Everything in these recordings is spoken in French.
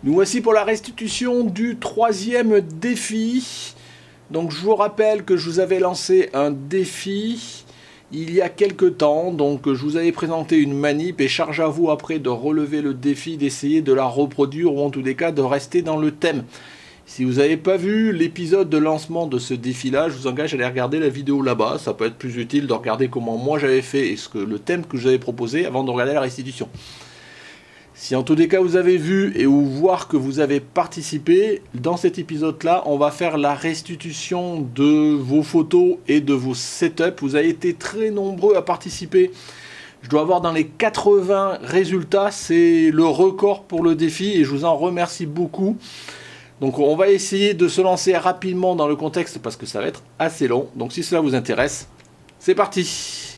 Nous voici pour la restitution du troisième défi. Donc je vous rappelle que je vous avais lancé un défi il y a quelques temps. Donc je vous avais présenté une manip et charge à vous après de relever le défi, d'essayer de la reproduire ou en tous les cas de rester dans le thème. Si vous n'avez pas vu l'épisode de lancement de ce défi-là, je vous engage à aller regarder la vidéo là-bas. Ça peut être plus utile de regarder comment moi j'avais fait et le thème que je vous avais proposé avant de regarder la restitution. Si en tous les cas vous avez vu et ou voir que vous avez participé, dans cet épisode-là, on va faire la restitution de vos photos et de vos setups. Vous avez été très nombreux à participer. Je dois avoir dans les 80 résultats, c'est le record pour le défi et je vous en remercie beaucoup. Donc on va essayer de se lancer rapidement dans le contexte parce que ça va être assez long. Donc si cela vous intéresse, c'est parti!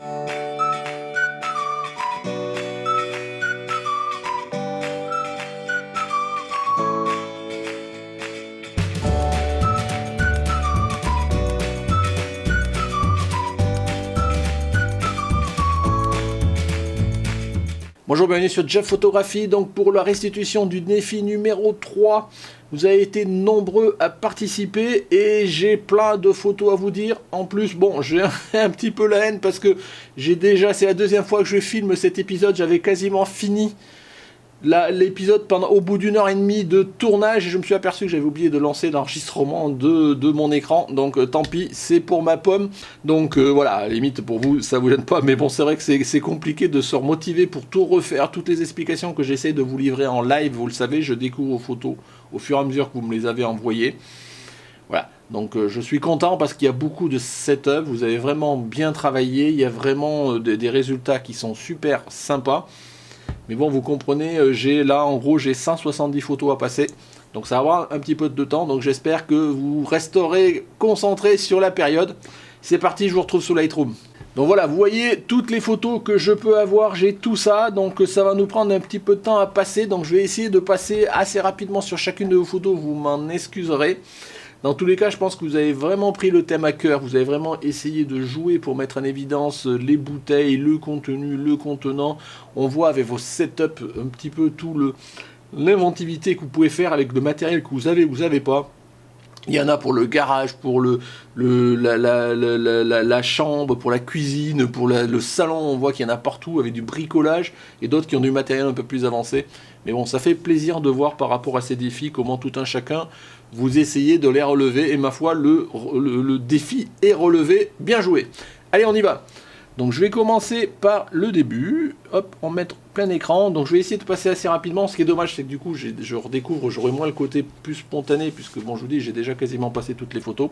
Bonjour, bienvenue sur Jeff Photographie. Donc pour la restitution du défi numéro 3, vous avez été nombreux à participer et j'ai plein de photos à vous dire. En plus, bon, j'ai un petit peu la haine parce que c'est la deuxième fois que je filme cet épisode, j'avais quasiment fini l'épisode au bout d'une heure et demie de tournage et je me suis aperçu que j'avais oublié de lancer l'enregistrement de mon écran, donc tant pis, c'est pour ma pomme. Donc voilà, à la limite pour vous ça vous gêne pas, mais bon, c'est vrai que c'est compliqué de se remotiver pour tout refaire, toutes les explications que j'essaie de vous livrer en live, vous le savez, je découvre vos photos au fur et à mesure que vous me les avez envoyées. Voilà, donc je suis content parce qu'il y a beaucoup de setup, vous avez vraiment bien travaillé, il y a vraiment des résultats qui sont super sympas. Mais bon, vous comprenez, j'ai 170 photos à passer. Donc ça va avoir un petit peu de temps. Donc j'espère que vous resterez concentrés sur la période. C'est parti, je vous retrouve sur Lightroom. Donc voilà, vous voyez toutes les photos que je peux avoir, j'ai tout ça. Donc ça va nous prendre un petit peu de temps à passer. Donc je vais essayer de passer assez rapidement sur chacune de vos photos, vous m'en excuserez. Dans tous les cas, je pense que vous avez vraiment pris le thème à cœur, vous avez vraiment essayé de jouer pour mettre en évidence les bouteilles, le contenu, le contenant. On voit avec vos setups un petit peu l'inventivité que vous pouvez faire avec le matériel que vous avez pas. Il y en a pour le garage, pour la chambre, pour la cuisine, pour le salon. On voit qu'il y en a partout avec du bricolage et d'autres qui ont du matériel un peu plus avancé. Mais bon, ça fait plaisir de voir par rapport à ces défis comment tout un chacun vous essayez de les relever. Et ma foi, le défi est relevé. Bien joué. Allez, on y va. Donc je vais commencer par le début. Hop, on met plein écran. Donc je vais essayer de passer assez rapidement. Ce qui est dommage, c'est que du coup, je redécouvre, j'aurai moins le côté plus spontané, puisque bon, je vous dis, j'ai déjà quasiment passé toutes les photos.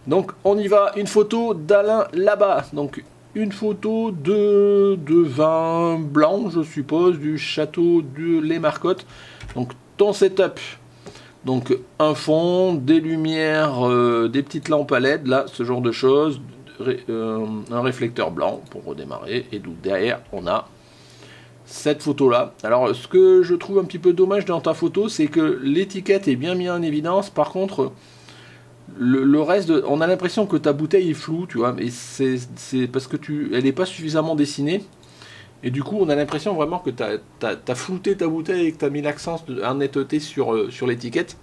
Donc on y va. Une photo d'Alain là-bas. Donc une photo de vin blanc, je suppose, du château de Les Marcottes. Donc ton setup. Donc un fond, des lumières, des petites lampes à LED, là, ce genre de choses. Un réflecteur blanc pour redémarrer, et donc derrière on a cette photo là. Alors ce que je trouve un petit peu dommage dans ta photo, c'est que l'étiquette est bien mise en évidence. Par contre le reste on a l'impression que ta bouteille est floue, tu vois, mais c'est parce que elle n'est pas suffisamment dessinée, et du coup on a l'impression vraiment que t'as flouté ta bouteille et que t'as mis l'accent en netteté sur l'étiquette.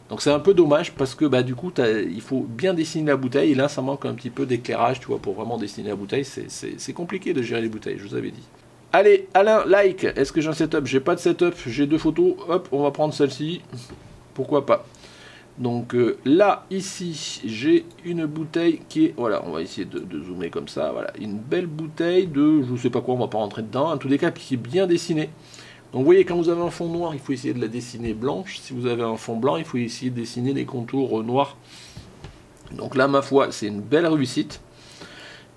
Donc c'est un peu dommage parce que du coup il faut bien dessiner la bouteille, et là ça manque un petit peu d'éclairage, tu vois, pour vraiment dessiner la bouteille. C'est compliqué de gérer les bouteilles, je vous avais dit. Allez, Alain, like. Est-ce que j'ai un setup? J'ai pas de setup, j'ai deux photos. Hop, on va prendre celle-ci. Pourquoi pas. Donc là, ici, j'ai une bouteille qui est... Voilà, on va essayer de zoomer comme ça. Voilà, une belle bouteille de... Je sais pas quoi, on va pas rentrer dedans. En tous les cas, qui est bien dessinée. Donc vous voyez, quand vous avez un fond noir, il faut essayer de la dessiner blanche. Si vous avez un fond blanc, il faut essayer de dessiner les contours noirs. Donc là, ma foi, c'est une belle réussite.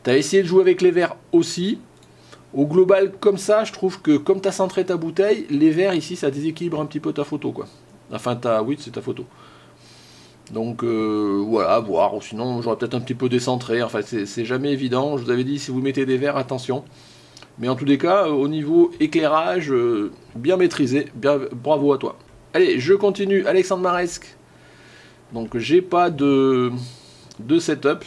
Tu as essayé de jouer avec les verts aussi. Au global, comme ça, je trouve que comme tu as centré ta bouteille, les verts ici, ça déséquilibre un petit peu ta photo, quoi. Enfin, oui, c'est ta photo. Donc voilà, à voir. Ou sinon, j'aurais peut-être un petit peu décentré. Enfin, c'est jamais évident. Je vous avais dit, si vous mettez des verts, attention. Mais en tous les cas, au niveau éclairage, bien maîtrisé, bravo à toi. Allez, je continue, Alexandre Maresque. Donc j'ai pas de setup.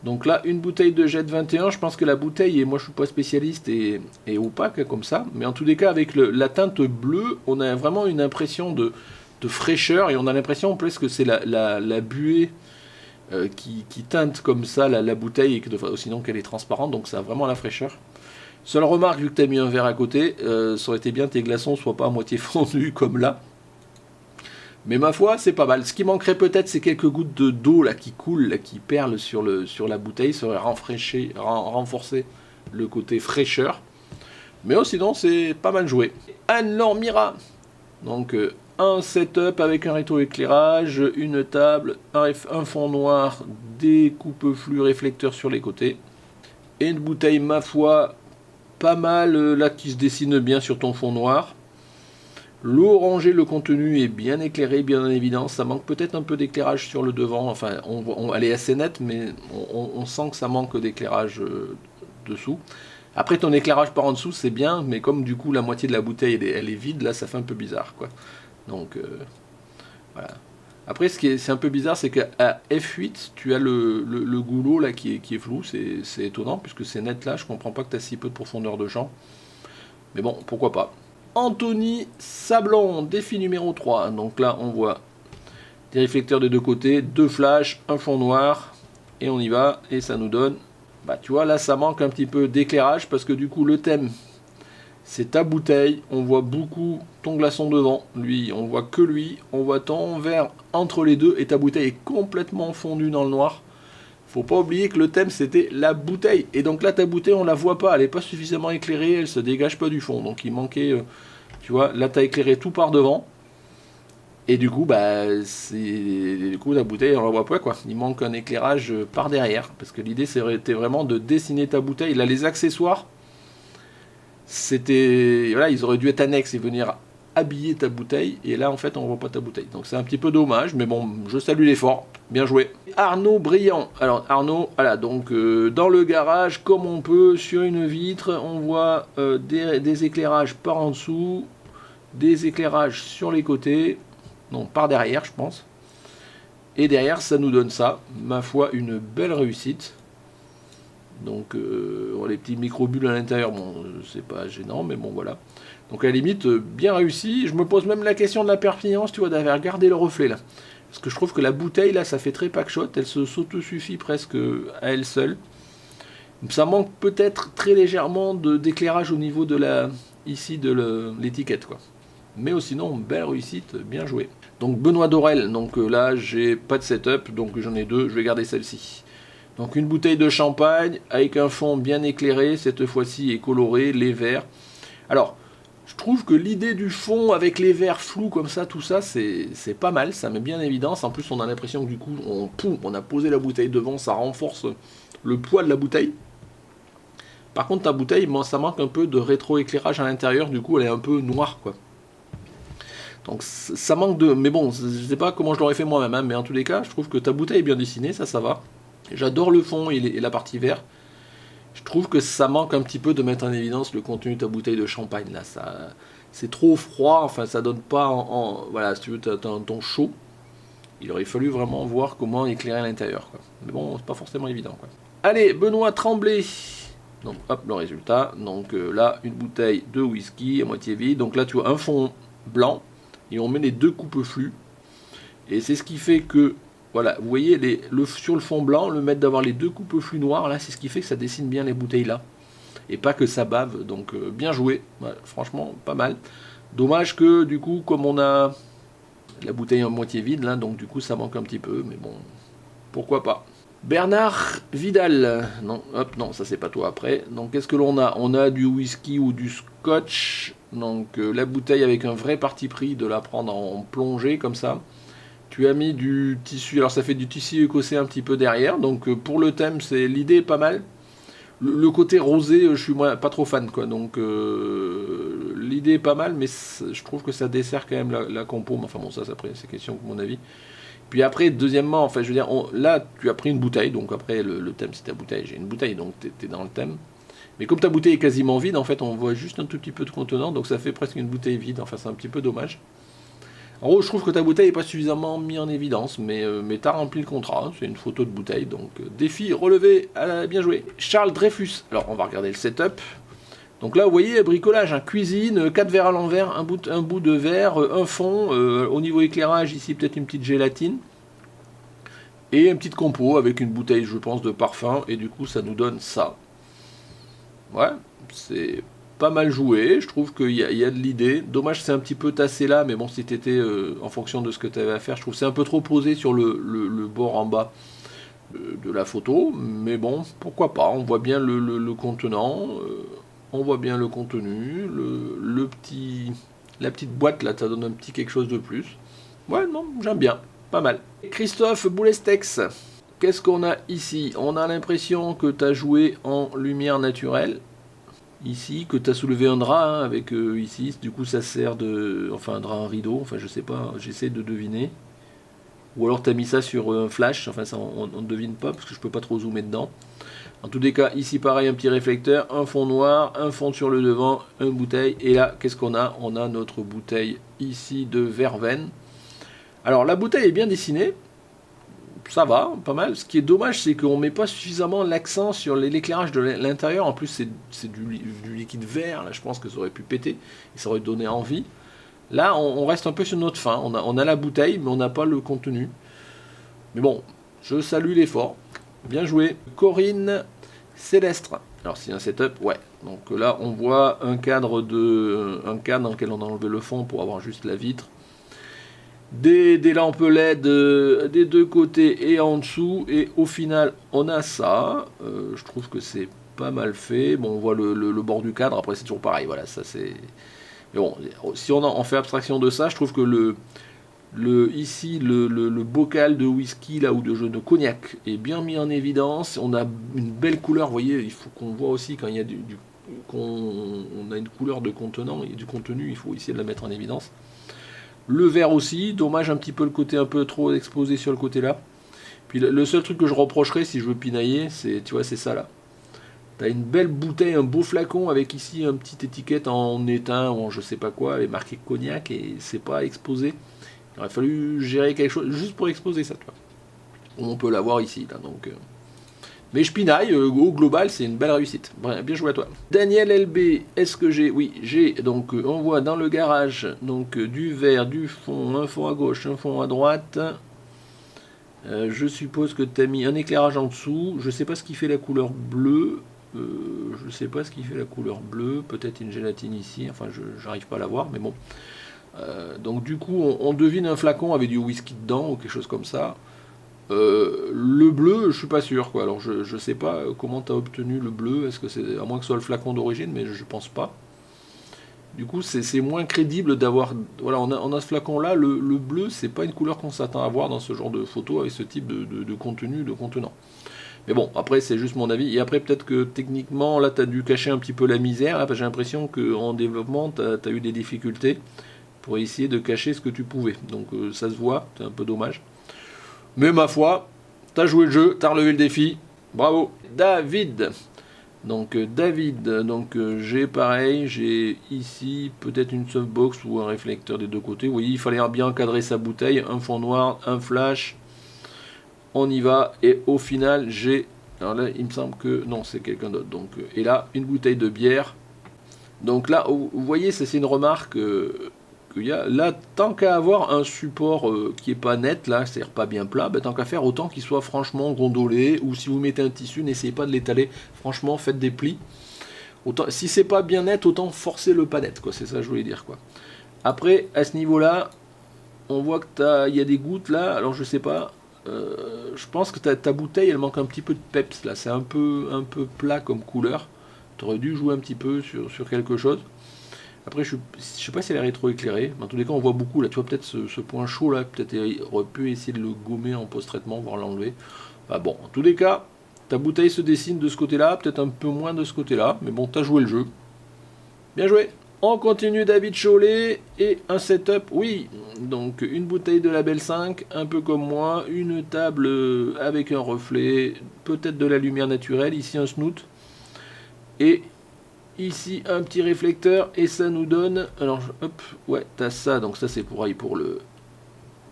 Donc là, une bouteille de Jet 21, je pense que la bouteille, et moi je suis pas spécialiste, est opaque comme ça, mais en tous les cas, avec la teinte bleue, on a vraiment une impression de fraîcheur, et on a l'impression presque que c'est la buée qui teinte comme ça la bouteille, sinon qu'elle est transparente, donc ça a vraiment la fraîcheur. Seule remarque, vu que tu as mis un verre à côté, ça aurait été bien que tes glaçons soient pas à moitié fondus comme là. Mais ma foi, c'est pas mal. Ce qui manquerait peut-être, c'est quelques gouttes d'eau là qui coulent, là, qui perlent sur la bouteille. Ça aurait renforcé le côté fraîcheur. Mais sinon, c'est pas mal joué. Anne-Laure Mira. Donc, un setup avec un rétroéclairage, une table, un fond noir, des coupe-flux réflecteurs sur les côtés. Et une bouteille, ma foi, pas mal là qui se dessine bien sur ton fond noir. L'orangé, le contenu est bien éclairé, bien en évidence. Ça manque peut-être un peu d'éclairage sur le devant. Enfin, elle est assez nette, mais on sent que ça manque d'éclairage dessous. Après, ton éclairage par en dessous, c'est bien, mais comme du coup la moitié de la bouteille elle est vide, là, ça fait un peu bizarre, quoi. Donc, voilà. Après, c'est un peu bizarre, c'est qu'à F8, tu as le goulot là qui est flou. C'est étonnant, puisque c'est net là. Je comprends pas que tu as si peu de profondeur de champ. Mais bon, pourquoi pas. Anthony Sablon, défi numéro 3. Donc là, on voit des réflecteurs des deux côtés, deux flashs, un fond noir, et on y va, et ça nous donne... Bah tu vois, là, ça manque un petit peu d'éclairage, parce que du coup, le thème, c'est ta bouteille. On voit beaucoup ton glaçon devant, lui, on voit que lui. On voit ton verre entre les deux, et ta bouteille est complètement fondue dans le noir. Faut pas oublier que le thème c'était la bouteille, et donc là ta bouteille on la voit pas, elle est pas suffisamment éclairée, elle se dégage pas du fond, donc il manquait, tu vois, là t'as éclairé tout par devant, et du coup la bouteille on la voit pas, quoi, il manque un éclairage par derrière, parce que l'idée c'était vraiment de dessiner ta bouteille. Là les accessoires, voilà, ils auraient dû être annexes et venir habiller ta bouteille, et là en fait on voit pas ta bouteille, donc c'est un petit peu dommage, mais bon, je salue l'effort, bien joué. Arnaud Briand, alors Arnaud, voilà, donc dans le garage, comme on peut, sur une vitre, on voit des éclairages par en dessous, des éclairages sur les côtés, non, par derrière je pense, et derrière ça nous donne ça, ma foi, une belle réussite. Donc les petits micro-bulles à l'intérieur, bon, c'est pas gênant, mais bon, voilà. Donc à la limite, bien réussi. Je me pose même la question de la pertinence, tu vois, d'avoir regardé le reflet là. Parce que je trouve que la bouteille là, ça fait très pack-shot, elle s'auto-suffit presque à elle seule. Ça manque peut-être très légèrement d'éclairage au niveau de l'étiquette, quoi. Mais sinon, belle réussite, bien joué. Donc Benoît Dorel, donc là j'ai pas de setup, donc j'en ai deux, je vais garder celle-ci. Donc une bouteille de champagne avec un fond bien éclairé, cette fois-ci est coloré, les verts. Alors, je trouve que l'idée du fond avec les verres flous comme ça, tout ça, c'est pas mal, ça met bien en évidence. En plus, on a l'impression que du coup, on a posé la bouteille devant, ça renforce le poids de la bouteille. Par contre, ta bouteille, ça manque un peu de rétroéclairage à l'intérieur, du coup, elle est un peu noire, quoi. Donc ça manque de... Mais bon, je sais pas comment je l'aurais fait moi-même, hein, mais en tous les cas, je trouve que ta bouteille est bien dessinée, ça va. J'adore le fond et la partie vert. Je trouve que ça manque un petit peu de mettre en évidence le contenu de ta bouteille de champagne. Là, c'est trop froid, enfin ça donne pas voilà, si tu veux, t'as un ton chaud. Il aurait fallu vraiment voir comment éclairer à l'intérieur, quoi. Mais bon, c'est pas forcément évident, quoi. Allez, Benoît Tremblay. Donc hop, le résultat. Donc là, une bouteille de whisky à moitié vide. Donc là, tu vois un fond blanc et on met les deux coupes-flux. Et c'est ce qui fait que, voilà, vous voyez, sur le fond blanc, le fait d'avoir les deux coupes-flux noirs, là, c'est ce qui fait que ça dessine bien les bouteilles là. Et pas que ça bave, donc bien joué. Ouais, franchement, pas mal. Dommage que, du coup, comme on a la bouteille à moitié vide, là, donc du coup, ça manque un petit peu, mais bon, pourquoi pas. Bernard Vidal, non, hop, non, ça c'est pas toi après. Donc qu'est-ce que l'on a? On a du whisky ou du scotch. Donc la bouteille avec un vrai parti pris de la prendre en plongée comme ça. Tu as mis du tissu, alors ça fait du tissu écossais un petit peu derrière. Donc pour le thème, l'idée est pas mal. Le côté rosé, je suis pas trop fan, quoi. Donc l'idée est pas mal, mais je trouve que ça dessert quand même la compo. Enfin bon, ça après c'est question de mon avis. Puis après, deuxièmement, enfin je veux dire, là tu as pris une bouteille, donc après le thème c'est ta bouteille, j'ai une bouteille, donc t'es dans le thème. Mais comme ta bouteille est quasiment vide, en fait on voit juste un tout petit peu de contenant, donc ça fait presque une bouteille vide, enfin c'est un petit peu dommage. En gros, je trouve que ta bouteille n'est pas suffisamment mise en évidence, mais tu as rempli le contrat. C'est une photo de bouteille, donc défi relevé, bien joué. Charles Dreyfus. Alors, on va regarder le setup. Donc là, vous voyez, bricolage, cuisine, 4 verres à l'envers, un bout de verre, un fond. Au niveau éclairage, ici, peut-être une petite gélatine. Et une petite compo avec une bouteille, je pense, de parfum. Et du coup, ça nous donne ça. Ouais, c'est pas mal joué, je trouve qu'il y a de l'idée. Dommage, c'est un petit peu tassé là, mais bon, si t'étais en fonction de ce que tu avais à faire, je trouve que c'est un peu trop posé sur le bord en bas de la photo, mais bon, pourquoi pas, on voit bien le contenant, on voit bien le contenu, la petite boîte là, ça donne un petit quelque chose de plus. Ouais, non, j'aime bien, pas mal. Christophe Boulestex, qu'est-ce qu'on a ici? On a l'impression que tu as joué en lumière naturelle. Ici, que tu as soulevé un drap avec ici, du coup ça sert de... Enfin un drap, un rideau, enfin je sais pas, j'essaie de deviner. Ou alors tu as mis ça sur un flash, enfin ça on ne devine pas parce que je peux pas trop zoomer dedans. En tous les cas, ici pareil, un petit réflecteur, un fond noir, un fond sur le devant, une bouteille. Et là, qu'est-ce qu'on a? On a notre bouteille ici de verveine. Alors la bouteille est bien dessinée. Ça va, pas mal. Ce qui est dommage, c'est qu'on ne met pas suffisamment l'accent sur l'éclairage de l'intérieur. En plus, c'est du liquide vert. Là, je pense que ça aurait pu péter et ça aurait donné envie. Là, on reste un peu sur notre fin. On a la bouteille, mais on n'a pas le contenu. Mais bon, je salue l'effort. Bien joué. Corinne Célestre. Alors, c'est un setup, ouais. Donc là, on voit un cadre dans lequel on a enlevé le fond pour avoir juste la vitre. Des lampes LED des deux côtés et en dessous, et au final on a ça. Je trouve que c'est pas mal fait. Bon, on voit le bord du cadre, après c'est toujours pareil, voilà, ça c'est... Mais bon, si on en fait abstraction de ça, je trouve que ici le bocal de whisky là, ou de cognac est bien mis en évidence. On a une belle couleur, vous voyez, il faut qu'on voit aussi quand il y a on a une couleur de contenant et du contenu, il faut essayer de la mettre en évidence. Le verre aussi, dommage un petit peu le côté un peu trop exposé sur le côté là. Puis le seul truc que je reprocherais si je veux pinailler, c'est, tu vois, c'est ça là. T'as une belle bouteille, un beau flacon avec ici une petite étiquette en étain ou en je sais pas quoi, avec marqué cognac, et c'est pas exposé. Il aurait fallu gérer quelque chose juste pour exposer ça, tu vois. On peut l'avoir ici là, donc... Mais je pinaille, au global, c'est une belle réussite. Bien joué à toi. Daniel LB, est-ce que j'ai... Oui, j'ai, donc on voit dans le garage donc du vert, du fond, un fond à gauche, un fond à droite. Je suppose que tu as mis un éclairage en dessous. Je sais pas ce qui fait la couleur bleue. Je sais pas ce qui fait la couleur bleue. Peut-être une gélatine ici. Enfin, je n'arrive pas à la voir, mais bon. Donc du coup, on devine un flacon avec du whisky dedans ou quelque chose comme ça. Le bleu, je suis pas sûr, quoi. Alors je sais pas comment tu as obtenu le bleu. Est-ce que c'est à moins que ce soit le flacon d'origine, mais je pense pas. Du coup, c'est moins crédible d'avoir. Voilà, on a ce flacon là. Le bleu, c'est pas une couleur qu'on s'attend à voir dans ce genre de photo avec ce type de contenu, de contenant. Mais bon, après c'est juste mon avis. Et après peut-être que techniquement là, tu as dû cacher un petit peu la misère. Là, j'ai l'impression qu'en développement, tu as eu des difficultés pour essayer de cacher ce que tu pouvais. Donc ça se voit, c'est un peu dommage. Mais ma foi, t'as joué le jeu, t'as relevé le défi, bravo. David, donc j'ai pareil, j'ai ici peut-être une softbox ou un réflecteur des deux côtés. Vous voyez, il fallait bien encadrer sa bouteille, un fond noir, un flash. On y va, et au final j'ai, alors là il me semble que non, c'est quelqu'un d'autre. Donc et là une bouteille de bière. Donc là vous voyez, c'est une remarque. Là, tant qu'à avoir un support qui est pas net, là, c'est-à-dire pas bien plat, tant qu'à faire, autant qu'il soit franchement gondolé, ou si vous mettez un tissu, n'essayez pas de l'étaler, franchement, faites des plis. Autant, si c'est pas bien net, autant forcer le pas net, quoi, c'est ça que je voulais dire, quoi. Après, à ce niveau-là, on voit que il y a des gouttes, là, alors je sais pas, je pense que ta bouteille, elle manque un petit peu de peps, là, c'est un peu plat comme couleur, tu aurais dû jouer un petit peu sur quelque chose. Après, je sais pas si elle est rétro-éclairée, mais en tous les cas, on voit beaucoup, là, tu vois, peut-être ce point chaud, là, peut-être aurait pu essayer de le gommer en post-traitement, voire l'enlever. Enfin, bon, en tous les cas, ta bouteille se dessine de ce côté-là, peut-être un peu moins de ce côté-là, mais bon, t'as joué le jeu. Bien joué. On continue, David Cholet, et un setup, oui, donc une bouteille de Label 5, un peu comme moi, une table avec un reflet, peut-être de la lumière naturelle, ici un snoot, et... ici un petit réflecteur, et ça nous donne, alors hop, ouais, t'as ça, donc ça c'est pour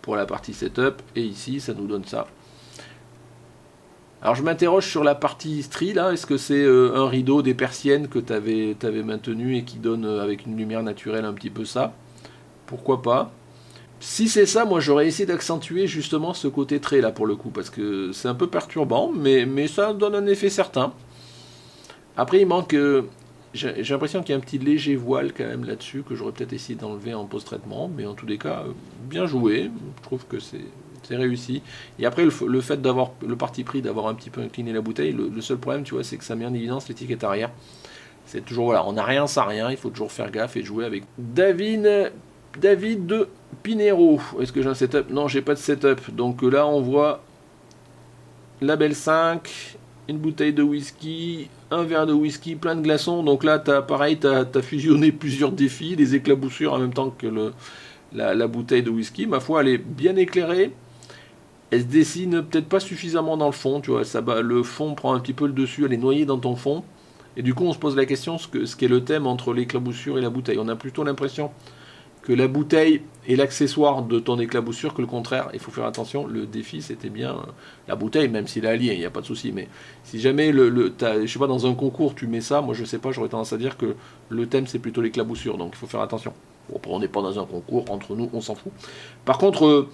pour la partie setup, et ici ça nous donne ça. Alors je m'interroge sur la partie stri là, est-ce que c'est un rideau, des persiennes que tu avais maintenu et qui donne avec une lumière naturelle un petit peu ça? Pourquoi pas? Si c'est ça, moi j'aurais essayé d'accentuer justement ce côté trait là pour le coup, parce que c'est un peu perturbant, mais ça donne un effet certain. Après il manque, j'ai l'impression qu'il y a un petit léger voile quand même là-dessus, que j'aurais peut-être essayé d'enlever en post-traitement, mais en tous les cas, bien joué, je trouve que c'est réussi. Et après le fait d'avoir le parti pris, d'avoir un petit peu incliné la bouteille, le seul problème tu vois c'est que ça met en évidence l'étiquette arrière. C'est toujours voilà, on n'a rien sans rien, il faut toujours faire gaffe et jouer avec. David de Pinero, est-ce que j'ai un setup? Non, j'ai pas de setup. Donc là, on voit label 5, une bouteille de whisky, un verre de whisky, plein de glaçons. Donc là, pareil, tu as fusionné plusieurs défis, les éclaboussures en même temps que la bouteille de whisky. Ma foi, elle est bien éclairée. Elle se dessine peut-être pas suffisamment dans le fond, tu vois. Le fond prend un petit peu le dessus, elle est noyée dans ton fond. Et du coup, on se pose la question, ce qu'est le thème entre l'éclaboussure et la bouteille. On a plutôt l'impression que la bouteille est l'accessoire de ton éclaboussure que le contraire. Il faut faire attention, le défi c'était bien la bouteille, même s'il est allié, il n'y a pas de souci. Mais si jamais, je sais pas, dans un concours tu mets ça, moi je sais pas, j'aurais tendance à dire que le thème c'est plutôt l'éclaboussure, donc il faut faire attention. Bon, après on n'est pas dans un concours, entre nous on s'en fout. Par contre,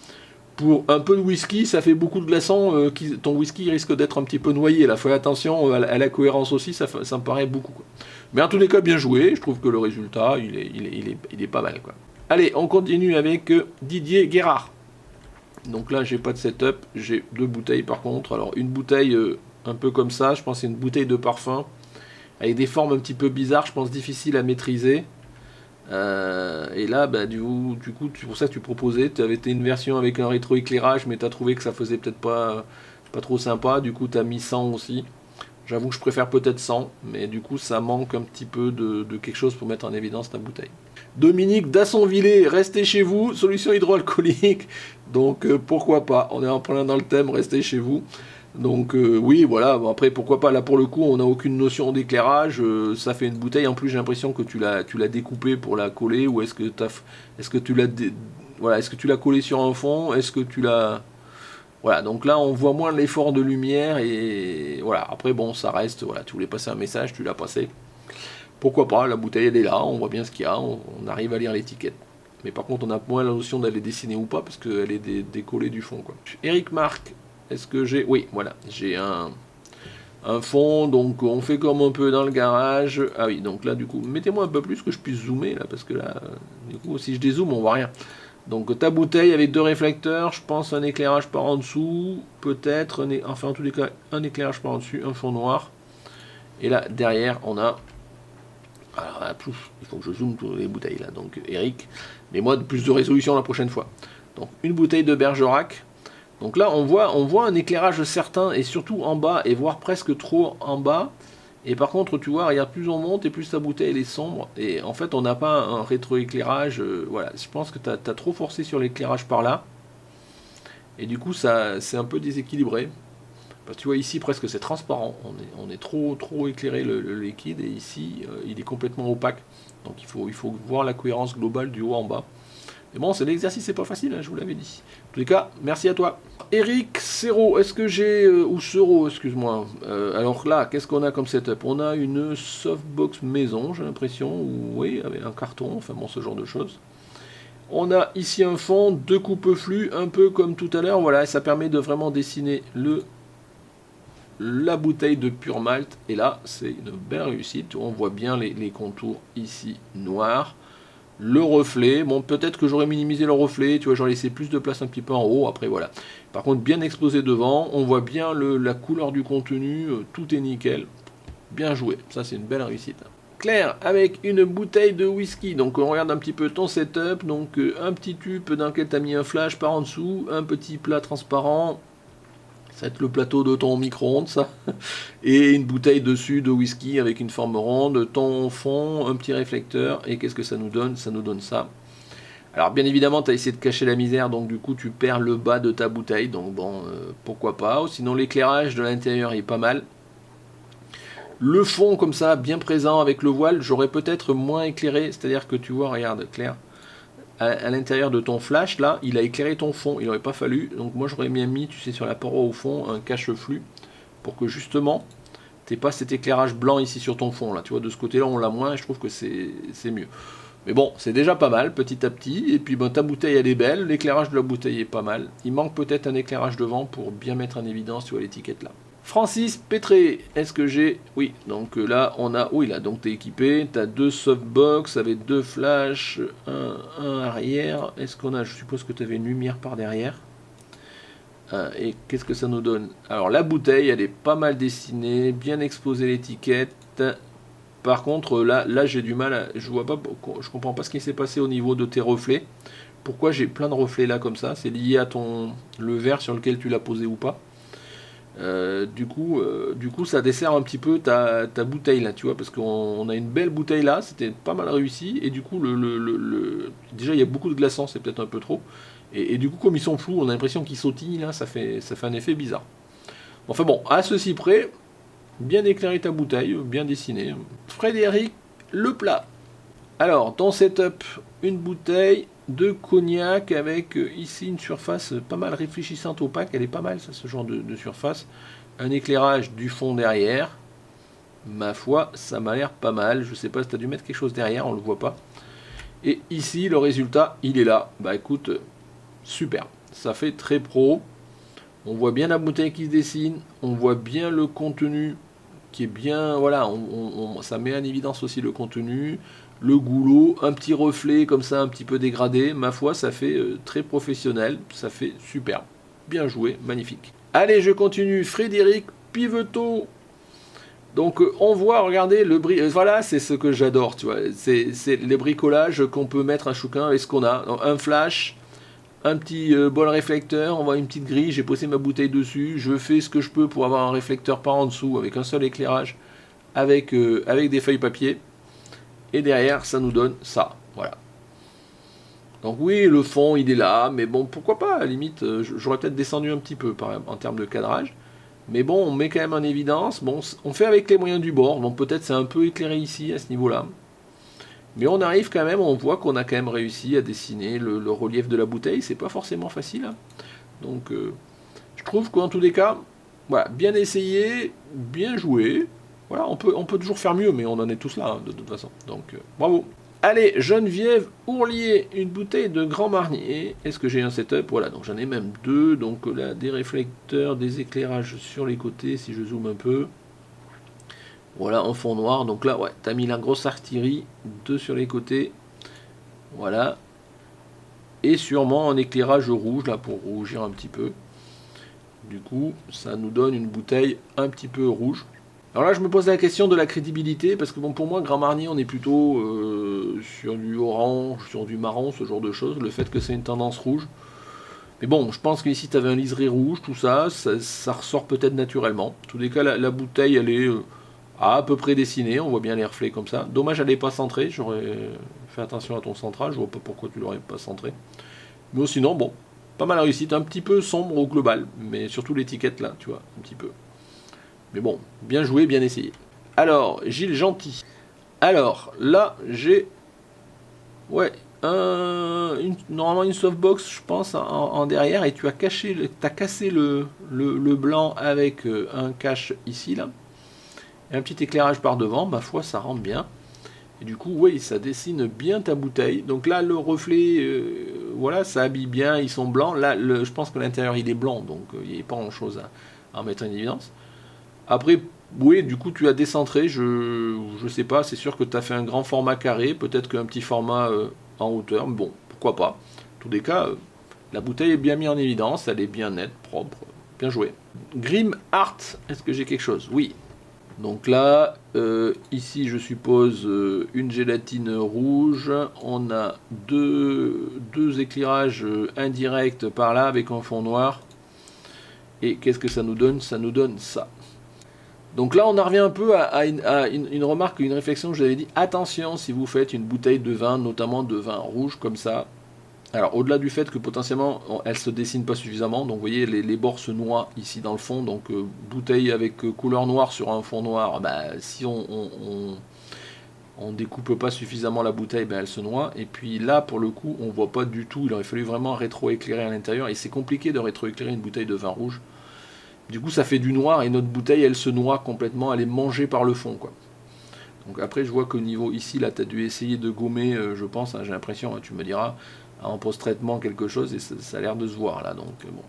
pour un peu de whisky, ça fait beaucoup de glaçons, ton whisky risque d'être un petit peu noyé, là, faut faire attention à la cohérence aussi, ça me paraît beaucoup, quoi. Mais en tous les cas, bien joué, je trouve que le résultat, il est pas mal, quoi. Allez, on continue avec Didier Guérard. Donc là, j'ai pas de setup, j'ai 2 bouteilles par contre. Alors, une bouteille un peu comme ça, je pense que c'est une bouteille de parfum, avec des formes un petit peu bizarres, je pense difficiles à maîtriser. Et là, bah, du coup, c'est pour ça que tu proposais, tu avais été une version avec un rétroéclairage, mais tu as trouvé que ça faisait peut-être pas trop sympa, du coup tu as mis 100 aussi. J'avoue que je préfère peut-être 100, mais du coup ça manque un petit peu de quelque chose pour mettre en évidence ta bouteille. Dominique Dassonvillers, restez chez vous, solution hydroalcoolique, donc pourquoi pas, on est en plein dans le thème, restez chez vous. Donc oui, voilà, bon, après pourquoi pas, là pour le coup on n'a aucune notion d'éclairage, ça fait une bouteille, en plus j'ai l'impression que tu l'as découpée pour la coller, ou est-ce que tu l'as voilà, est-ce que tu l'as collée sur un fond, est-ce que tu l'as... Voilà, donc là on voit moins l'effort de lumière, et voilà, après bon ça reste, voilà, tu voulais passer un message, tu l'as passé. Pourquoi pas, la bouteille elle est là, on voit bien ce qu'il y a, on arrive à lire l'étiquette. Mais par contre on a moins la notion d'aller dessiner ou pas, parce qu'elle est décollée du fond, quoi. Eric Marc, est-ce que j'ai... Oui, voilà, j'ai un fond, donc on fait comme un peu dans le garage. Ah oui, donc là du coup, mettez-moi un peu plus que je puisse zoomer, là, parce que là, du coup, si je dézoome, on voit rien. Donc ta bouteille avec 2 réflecteurs, je pense un éclairage par en dessous, peut-être, enfin en tous les cas, un éclairage par en dessus, un fond noir. Et là, derrière, on a... Alors là, il faut que je zoome toutes les bouteilles, là. Donc Eric, mets-moi plus de résolution la prochaine fois. Donc une bouteille de Bergerac. Donc là, on voit un éclairage certain, et surtout en bas, et voire presque trop en bas. Et par contre, tu vois, regarde, plus on monte, et plus ta bouteille elle est sombre. Et en fait, on n'a pas un rétroéclairage. Voilà, je pense que tu as trop forcé sur l'éclairage par là. Et du coup, c'est un peu déséquilibré. Parce que tu vois, ici, presque c'est transparent. On est trop éclairé le liquide, et ici, il est complètement opaque. Donc il faut voir la cohérence globale du haut en bas. Mais bon, c'est l'exercice, c'est pas facile, hein, je vous l'avais dit. En tous les cas, merci à toi. Eric Serrault, est-ce que j'ai... ou Serrault, excuse-moi. Alors là, qu'est-ce qu'on a comme setup? On a une softbox maison, j'ai l'impression, ou oui, avec un carton, enfin bon, ce genre de choses. On a ici un fond, 2 coupe-flux, un peu comme tout à l'heure, voilà, et ça permet de vraiment dessiner la bouteille de pur malt. Et là, c'est une belle réussite, on voit bien les contours ici noirs. Le reflet, bon peut-être que j'aurais minimisé le reflet, tu vois, j'aurais laissé plus de place un petit peu en haut, après voilà. Par contre bien exposé devant, on voit bien la couleur du contenu, tout est nickel, bien joué, ça c'est une belle réussite. Claire, avec une bouteille de whisky, donc on regarde un petit peu ton setup, donc un petit tube dans lequel tu as mis un flash par en dessous, un petit plat transparent, ça va être le plateau de ton micro-ondes, ça. Et une bouteille dessus de whisky avec une forme ronde, ton fond, un petit réflecteur. Et qu'est-ce que ça nous donne? Ça nous donne ça. Alors bien évidemment, tu as essayé de cacher la misère, donc du coup tu perds le bas de ta bouteille. Donc bon, pourquoi pas. Sinon l'éclairage de l'intérieur est pas mal. Le fond comme ça, bien présent avec le voile, j'aurais peut-être moins éclairé. C'est-à-dire que tu vois, regarde Claire, à l'intérieur de ton flash, là, il a éclairé ton fond. Il n'aurait pas fallu. Donc moi, j'aurais bien mis, tu sais, sur la paroi au fond, un cache-flux pour que justement, tu n'aies pas cet éclairage blanc ici sur ton fond. Là, tu vois, de ce côté-là, on l'a moins et je trouve que c'est mieux. Mais bon, c'est déjà pas mal, petit à petit. Et puis, ta bouteille, elle est belle. L'éclairage de la bouteille est pas mal. Il manque peut-être un éclairage devant pour bien mettre en évidence, tu vois, l'étiquette là. Francis Pétré, est-ce que j'ai... Oui, donc là, on a... Oui, là, donc tu es équipé. Tu as 2 softbox avec 2 flashs, un arrière. Est-ce qu'on a... Je suppose que tu avais une lumière par derrière. Et qu'est-ce que ça nous donne? Alors, la bouteille, elle est pas mal dessinée, bien exposée l'étiquette. Par contre, là j'ai du mal, je vois pas, je comprends pas ce qui s'est passé au niveau de tes reflets. Pourquoi j'ai plein de reflets là comme ça? C'est lié à le verre sur lequel tu l'as posé ou pas. Du coup, ça dessert un petit peu ta bouteille là, tu vois, parce qu'on a une belle bouteille là, c'était pas mal réussi, et du coup, déjà il y a beaucoup de glaçons, c'est peut-être un peu trop, et du coup, comme ils sont flous, on a l'impression qu'ils sautillent là, ça fait un effet bizarre. Enfin bon, à ceci près, bien éclairé ta bouteille, bien dessiné. Frédéric Leplat. Alors, ton setup, une bouteille de cognac avec ici une surface pas mal réfléchissante opaque. Elle est pas mal, ça, ce genre de surface. Un éclairage du fond derrière. Ma foi, ça m'a l'air pas mal. Je sais pas si tu as dû mettre quelque chose derrière, on le voit pas. Et ici, le résultat, il est là. Bah écoute, super. Ça fait très pro. On voit bien la bouteille qui se dessine. On voit bien le contenu qui est bien, voilà, ça met en évidence aussi le contenu, le goulot, un petit reflet comme ça, un petit peu dégradé. Ma foi, ça fait très professionnel, ça fait super. Bien joué, magnifique. Allez, je continue. Frédéric Piveteau. Donc on voit, regardez, voilà, c'est ce que j'adore, tu vois. C'est les bricolages qu'on peut mettre un chouquin avec ce qu'on a. Donc, un flash, un petit bol réflecteur, on voit une petite grille, j'ai posé ma bouteille dessus, je fais ce que je peux pour avoir un réflecteur par en dessous avec un seul éclairage, avec des feuilles papier, et derrière ça nous donne ça, voilà. Donc oui, le fond il est là, mais bon, pourquoi pas, à la limite, j'aurais peut-être descendu un petit peu en termes de cadrage, mais bon, on met quand même en évidence, bon, on fait avec les moyens du bord, donc peut-être c'est un peu éclairé ici, à ce niveau-là. Mais on arrive quand même, on voit qu'on a quand même réussi à dessiner le relief de la bouteille, c'est pas forcément facile. Hein. Donc je trouve qu'en tous les cas, voilà, bien essayé, bien joué. Voilà, on peut toujours faire mieux, mais on en est tous là, hein, de toute façon. Donc bravo. Allez, Geneviève Ourlier, une bouteille de Grand Marnier. Est-ce que j'ai un setup? Voilà, donc j'en ai même 2. Donc là, des réflecteurs, des éclairages sur les côtés, si je zoome un peu. Voilà, en fond noir. Donc là, ouais, t'as mis la grosse artillerie, 2 sur les côtés. Voilà. Et sûrement un éclairage rouge, là, pour rougir un petit peu. Du coup, ça nous donne une bouteille un petit peu rouge. Alors là, je me pose la question de la crédibilité, parce que bon, pour moi, Grand Marnier, on est plutôt sur du orange, sur du marron, ce genre de choses. Le fait que c'est une tendance rouge. Mais bon, je pense qu'ici, tu avais un liseré rouge, tout ça, ça ressort peut-être naturellement. En tous les cas, la bouteille, elle est... à peu près dessiné, on voit bien les reflets comme ça. Dommage, elle n'est pas centrée, j'aurais fait attention à ton centrage, je vois pas pourquoi tu l'aurais pas centré. Mais sinon, bon, pas mal réussi, un petit peu sombre au global, mais surtout l'étiquette là, tu vois, un petit peu. Mais bon, bien joué, bien essayé. Alors, Gilles Gentil. Alors, là, j'ai... Ouais, normalement une softbox, je pense, en derrière, et tu as cassé le blanc avec un cache ici, là. Et un petit éclairage par devant, ma foi, ça rentre bien. Et du coup, oui, ça dessine bien ta bouteille. Donc là, le reflet, voilà, ça habille bien, ils sont blancs. Là, je pense que l'intérieur, il est blanc, donc il n'y a pas grand-chose à mettre en évidence. Après, oui, du coup, tu as décentré, je sais pas, c'est sûr que tu as fait un grand format carré, peut-être qu'un petit format en hauteur, mais bon, pourquoi pas. En tous les cas, la bouteille est bien mise en évidence, elle est bien nette, propre, bien joué. Grim Art, est-ce que j'ai quelque chose? Oui. Donc là, ici je suppose une gélatine rouge, on a deux éclairages indirects par là avec un fond noir. Et qu'est-ce que ça nous donne? Ça nous donne ça. Donc là on en revient un peu à une remarque, une réflexion que j'avais dit, attention si vous faites une bouteille de vin, notamment de vin rouge comme ça. Alors au-delà du fait que potentiellement elle ne se dessine pas suffisamment, donc vous voyez les bords se noient ici dans le fond, donc bouteille avec couleur noire sur un fond noir, bah, si on découpe pas suffisamment la bouteille, ben elle se noie. Et puis là, pour le coup, on voit pas du tout. Il aurait fallu vraiment rétroéclairer à l'intérieur. Et c'est compliqué de rétroéclairer une bouteille de vin rouge. Du coup, ça fait du noir et notre bouteille, elle se noie complètement. Elle est mangée par le fond, quoi. Donc après, je vois qu'au niveau ici, là, tu as dû essayer de gommer, je pense, hein, j'ai l'impression, hein, tu me diras, en post-traitement quelque chose, et ça a l'air de se voir, là. Donc bon.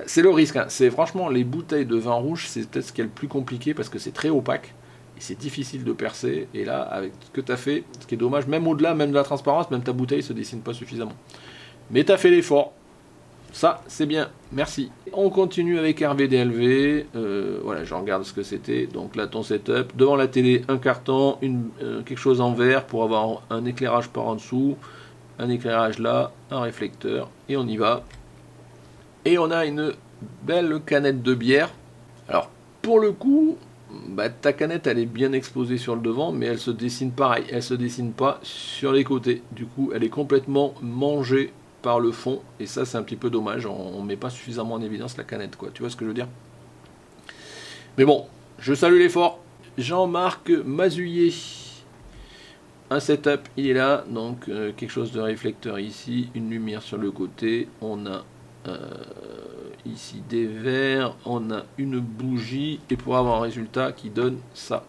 C'est le risque, hein. C'est franchement, les bouteilles de vin rouge, c'est peut-être ce qui est le plus compliqué, parce que c'est très opaque. Et c'est difficile de percer. Et là, avec ce que tu as fait, ce qui est dommage, même au-delà, même de la transparence, même ta bouteille se dessine pas suffisamment. Mais tu as fait l'effort. Ça, c'est bien. Merci. On continue avec RVDLV. Voilà, je regarde ce que c'était. Donc là, ton setup. Devant la télé, un carton, quelque chose en verre pour avoir un éclairage par en dessous. Un éclairage là, un réflecteur. Et on y va. Et on a une belle canette de bière. Alors, pour le coup... Bah, ta canette elle est bien exposée sur le devant, mais elle se dessine pareil, elle se dessine pas sur les côtés. Du coup, elle est complètement mangée par le fond, et ça c'est un petit peu dommage. On met pas suffisamment en évidence la canette, quoi. Tu vois ce que je veux dire? Mais bon, je salue l'effort. Jean-Marc Mazuyer, un setup, il est là, donc quelque chose de réflecteur ici, une lumière sur le côté, on a ici des verres, on a une bougie, et pour avoir un résultat qui donne ça.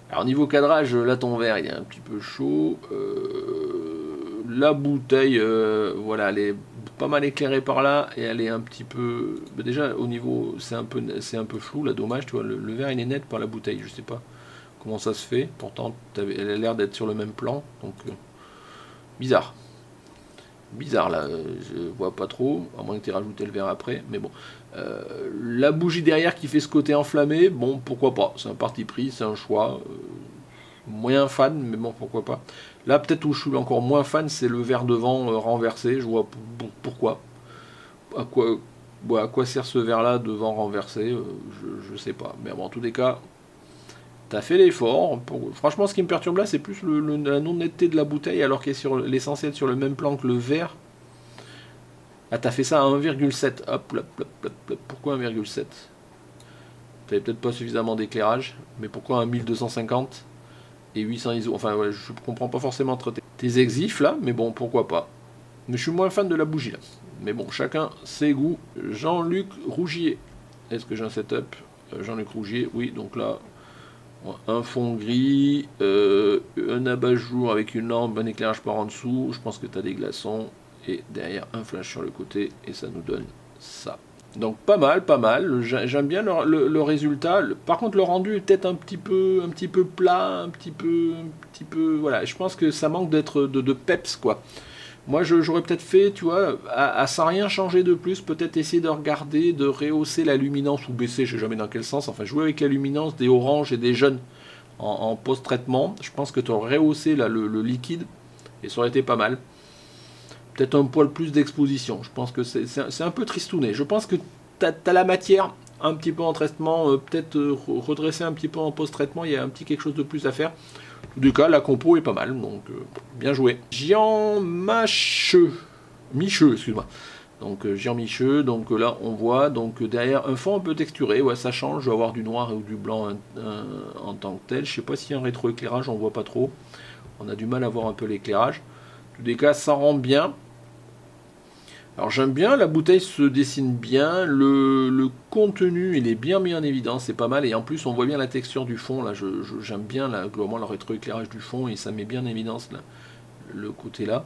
Alors niveau cadrage, là ton verre il est un petit peu chaud, la bouteille, voilà, elle est pas mal éclairée par là, et elle est un petit peu, déjà au niveau, c'est un peu flou là, dommage, tu vois, le verre il est net par la bouteille, je sais pas comment ça se fait, pourtant elle a l'air d'être sur le même plan, donc bizarre. Bizarre là, je vois pas trop, à moins que tu aies rajouté le verre après, mais bon. La bougie derrière qui fait ce côté enflammé, bon, pourquoi pas, c'est un parti pris, c'est un choix. Moyen fan, mais bon, pourquoi pas. Là, peut-être où je suis encore moins fan, c'est le verre devant renversé, je vois pourquoi. À quoi sert ce verre là devant renversé, je sais pas. Mais bon, en tous les cas, t'as fait l'effort. Franchement, ce qui me perturbe là, c'est plus la non-netteté de la bouteille, alors qu'elle est censée être sur le même plan que le verre. Ah, t'as fait ça à 1,7. Hop, hop, hop, hop, hop. Pourquoi 1,7? T'avais peut-être pas suffisamment d'éclairage. Mais pourquoi un 1250 et 800 ISO? Enfin, ouais, je comprends pas forcément tes exifs là, mais bon, pourquoi pas. Mais je suis moins fan de la bougie là. Mais bon, chacun ses goûts. Jean-Luc Rougier. Est-ce que j'ai un setup? Jean-Luc Rougier, oui, donc là... Un fond gris, un abat-jour avec une lampe, un éclairage par en dessous, je pense que tu as des glaçons, et derrière un flash sur le côté, et ça nous donne ça. Donc pas mal, j'aime bien le résultat. Par contre le rendu est peut-être un petit peu plat, un petit peu, voilà, je pense que ça manque d'être de peps, quoi. Moi, j'aurais peut-être fait, tu vois, sans rien changer de plus, peut-être essayer de regarder, de rehausser la luminance ou baisser, je sais jamais dans quel sens, enfin jouer avec la luminance des oranges et des jaunes en post-traitement. Je pense que tu aurais rehaussé là, le liquide et ça aurait été pas mal. Peut-être un poil plus d'exposition. Je pense que c'est un peu tristouné. Je pense que tu as la matière un petit peu en traitement, peut-être redresser un petit peu en post-traitement, il y a un petit quelque chose de plus à faire. En tout cas, la compo est pas mal, donc bien joué. Jean Micheux, excuse-moi. Donc Jean Micheux, donc là on voit donc derrière un fond un peu texturé, ouais ça change, je vais avoir du noir ou du blanc en tant que tel. Je sais pas s'il y a un rétroéclairage, on voit pas trop. On a du mal à voir un peu l'éclairage. En tous les cas, ça rend bien. Alors j'aime bien, la bouteille se dessine bien, le contenu il est bien mis en évidence, c'est pas mal, et en plus on voit bien la texture du fond, là j'aime bien là, globalement le rétroéclairage du fond, et ça met bien en évidence là, le côté là.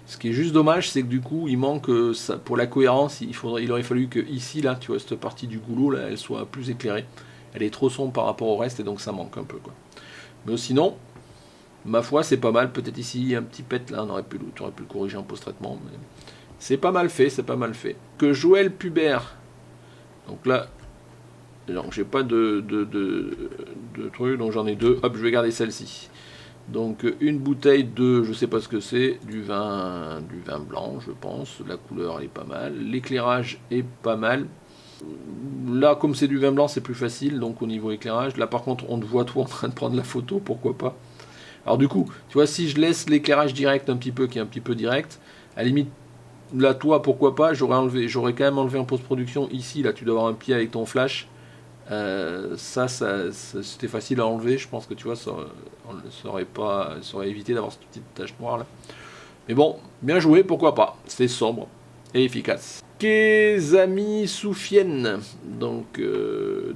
Ce qui est juste dommage, c'est que du coup il manque, ça, pour la cohérence, il aurait fallu que ici là, tu vois cette partie du goulot là, elle soit plus éclairée. Elle est trop sombre par rapport au reste, et donc ça manque un peu, quoi. Mais sinon, ma foi c'est pas mal, peut-être ici un petit pet là, tu aurais pu le corriger en post-traitement, mais... C'est pas mal fait, c'est pas mal fait. Que Joël Pubert. Donc là, donc j'ai pas de trucs, donc j'en ai deux. Hop, je vais garder celle-ci. Donc une bouteille de, je sais pas ce que c'est, du vin blanc, je pense. La couleur elle est pas mal. L'éclairage est pas mal. Là, comme c'est du vin blanc, c'est plus facile, donc au niveau éclairage. Là, par contre, on te voit toi en train de prendre la photo, pourquoi pas. Alors du coup, tu vois, si je laisse l'éclairage direct un petit peu, qui est un petit peu direct, à la limite, là, toi, pourquoi pas, j'aurais quand même enlevé en post-production. Ici, là, tu dois avoir un pied avec ton flash. C'était facile à enlever. Je pense que tu vois, ça aurait évité d'avoir cette petite tache noire là. Mais bon, bien joué, pourquoi pas. C'est sobre et efficace. Kezami Soufienne. Donc,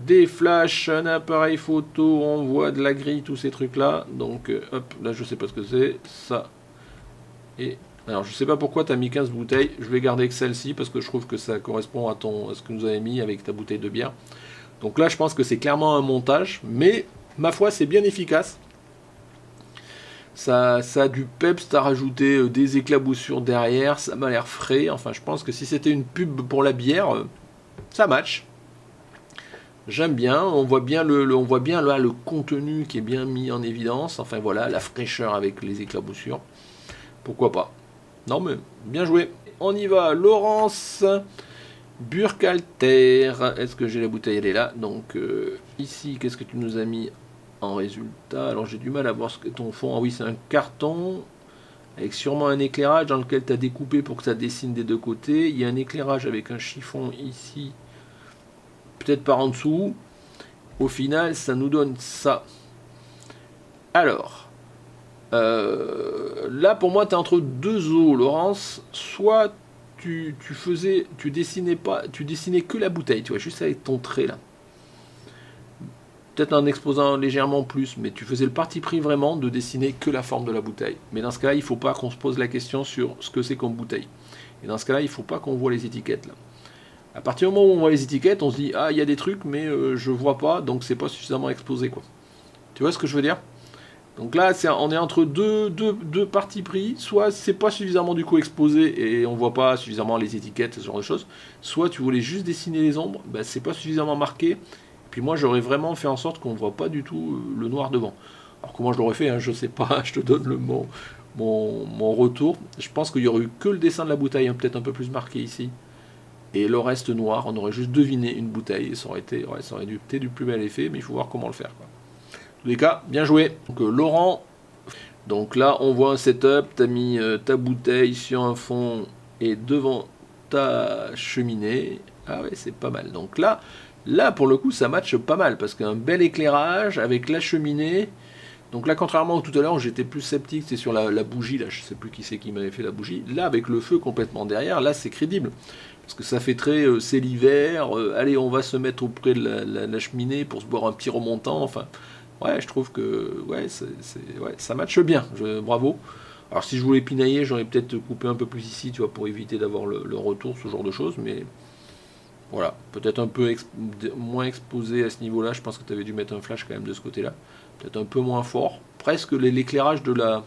des flashs, un appareil photo, on voit de la grille, tous ces trucs-là. Donc, hop, là, je sais pas ce que c'est. Ça. Et, alors, je sais pas pourquoi tu as mis 15 bouteilles. Je vais garder que celle-ci parce que je trouve que ça correspond à ce que nous avez mis avec ta bouteille de bière. Donc là, je pense que c'est clairement un montage. Mais, ma foi, c'est bien efficace. Ça a du peps, t'as rajouté des éclaboussures derrière, ça m'a l'air frais. Enfin, je pense que si c'était une pub pour la bière, ça match. J'aime bien, on voit bien là le contenu qui est bien mis en évidence. Enfin voilà, la fraîcheur avec les éclaboussures. Pourquoi pas? Non mais, bien joué. On y va, Laurence Burkhalter. Est-ce que j'ai la bouteille? Elle est là. Donc ici, qu'est-ce que tu nous as mis en résultat? Alors j'ai du mal à voir ce que ton fond. Ah oui, c'est un carton avec sûrement un éclairage dans lequel tu as découpé pour que ça dessine des deux côtés. Il y a un éclairage avec un chiffon ici, peut-être par en dessous. Au final, ça nous donne ça. Alors, là pour moi, tu es entre deux eaux, Laurence. Soit tu dessinais que la bouteille, tu vois, juste avec ton trait là. Peut-être en exposant légèrement plus, mais tu faisais le parti pris vraiment de dessiner que la forme de la bouteille. Mais dans ce cas-là, il ne faut pas qu'on se pose la question sur ce que c'est comme bouteille. Et dans ce cas-là, il ne faut pas qu'on voit les étiquettes là. À partir du moment où on voit les étiquettes, on se dit ah il y a des trucs, mais je vois pas, donc c'est pas suffisamment exposé quoi. Tu vois ce que je veux dire? Donc là, on est entre deux partis pris. Soit c'est pas suffisamment du coup exposé et on voit pas suffisamment les étiquettes, ce genre de choses. Soit tu voulais juste dessiner les ombres, ben, c'est pas suffisamment marqué. Puis moi, j'aurais vraiment fait en sorte qu'on ne voit pas du tout le noir devant. Alors comment je l'aurais fait, hein, je sais pas, je te donne mon retour. Je pense qu'il y aurait eu que le dessin de la bouteille, hein, peut-être un peu plus marqué ici. Et le reste noir, on aurait juste deviné une bouteille. Et ça aurait été du plus bel effet, mais il faut voir comment le faire, quoi. En tous les cas, bien joué. Donc Laurent, donc là on voit un setup, tu as mis ta bouteille sur un fond et devant ta cheminée. Ah ouais, c'est pas mal. Donc là pour le coup ça matche pas mal parce qu'un bel éclairage avec la cheminée. Donc là contrairement à tout à l'heure où j'étais plus sceptique, c'est sur la bougie, là je sais plus qui c'est qui m'avait fait la bougie. Là avec le feu complètement derrière, là c'est crédible. Parce que ça fait très c'est l'hiver, allez on va se mettre auprès de la cheminée pour se boire un petit remontant, enfin ouais je trouve que ouais, ça matche bien, bravo. Alors si je voulais pinailler, j'aurais peut-être coupé un peu plus ici, tu vois, pour éviter d'avoir le retour, ce genre de choses, mais voilà, peut-être un peu moins exposé à ce niveau-là, je pense que tu avais dû mettre un flash quand même de ce côté-là, peut-être un peu moins fort, presque l'éclairage de la...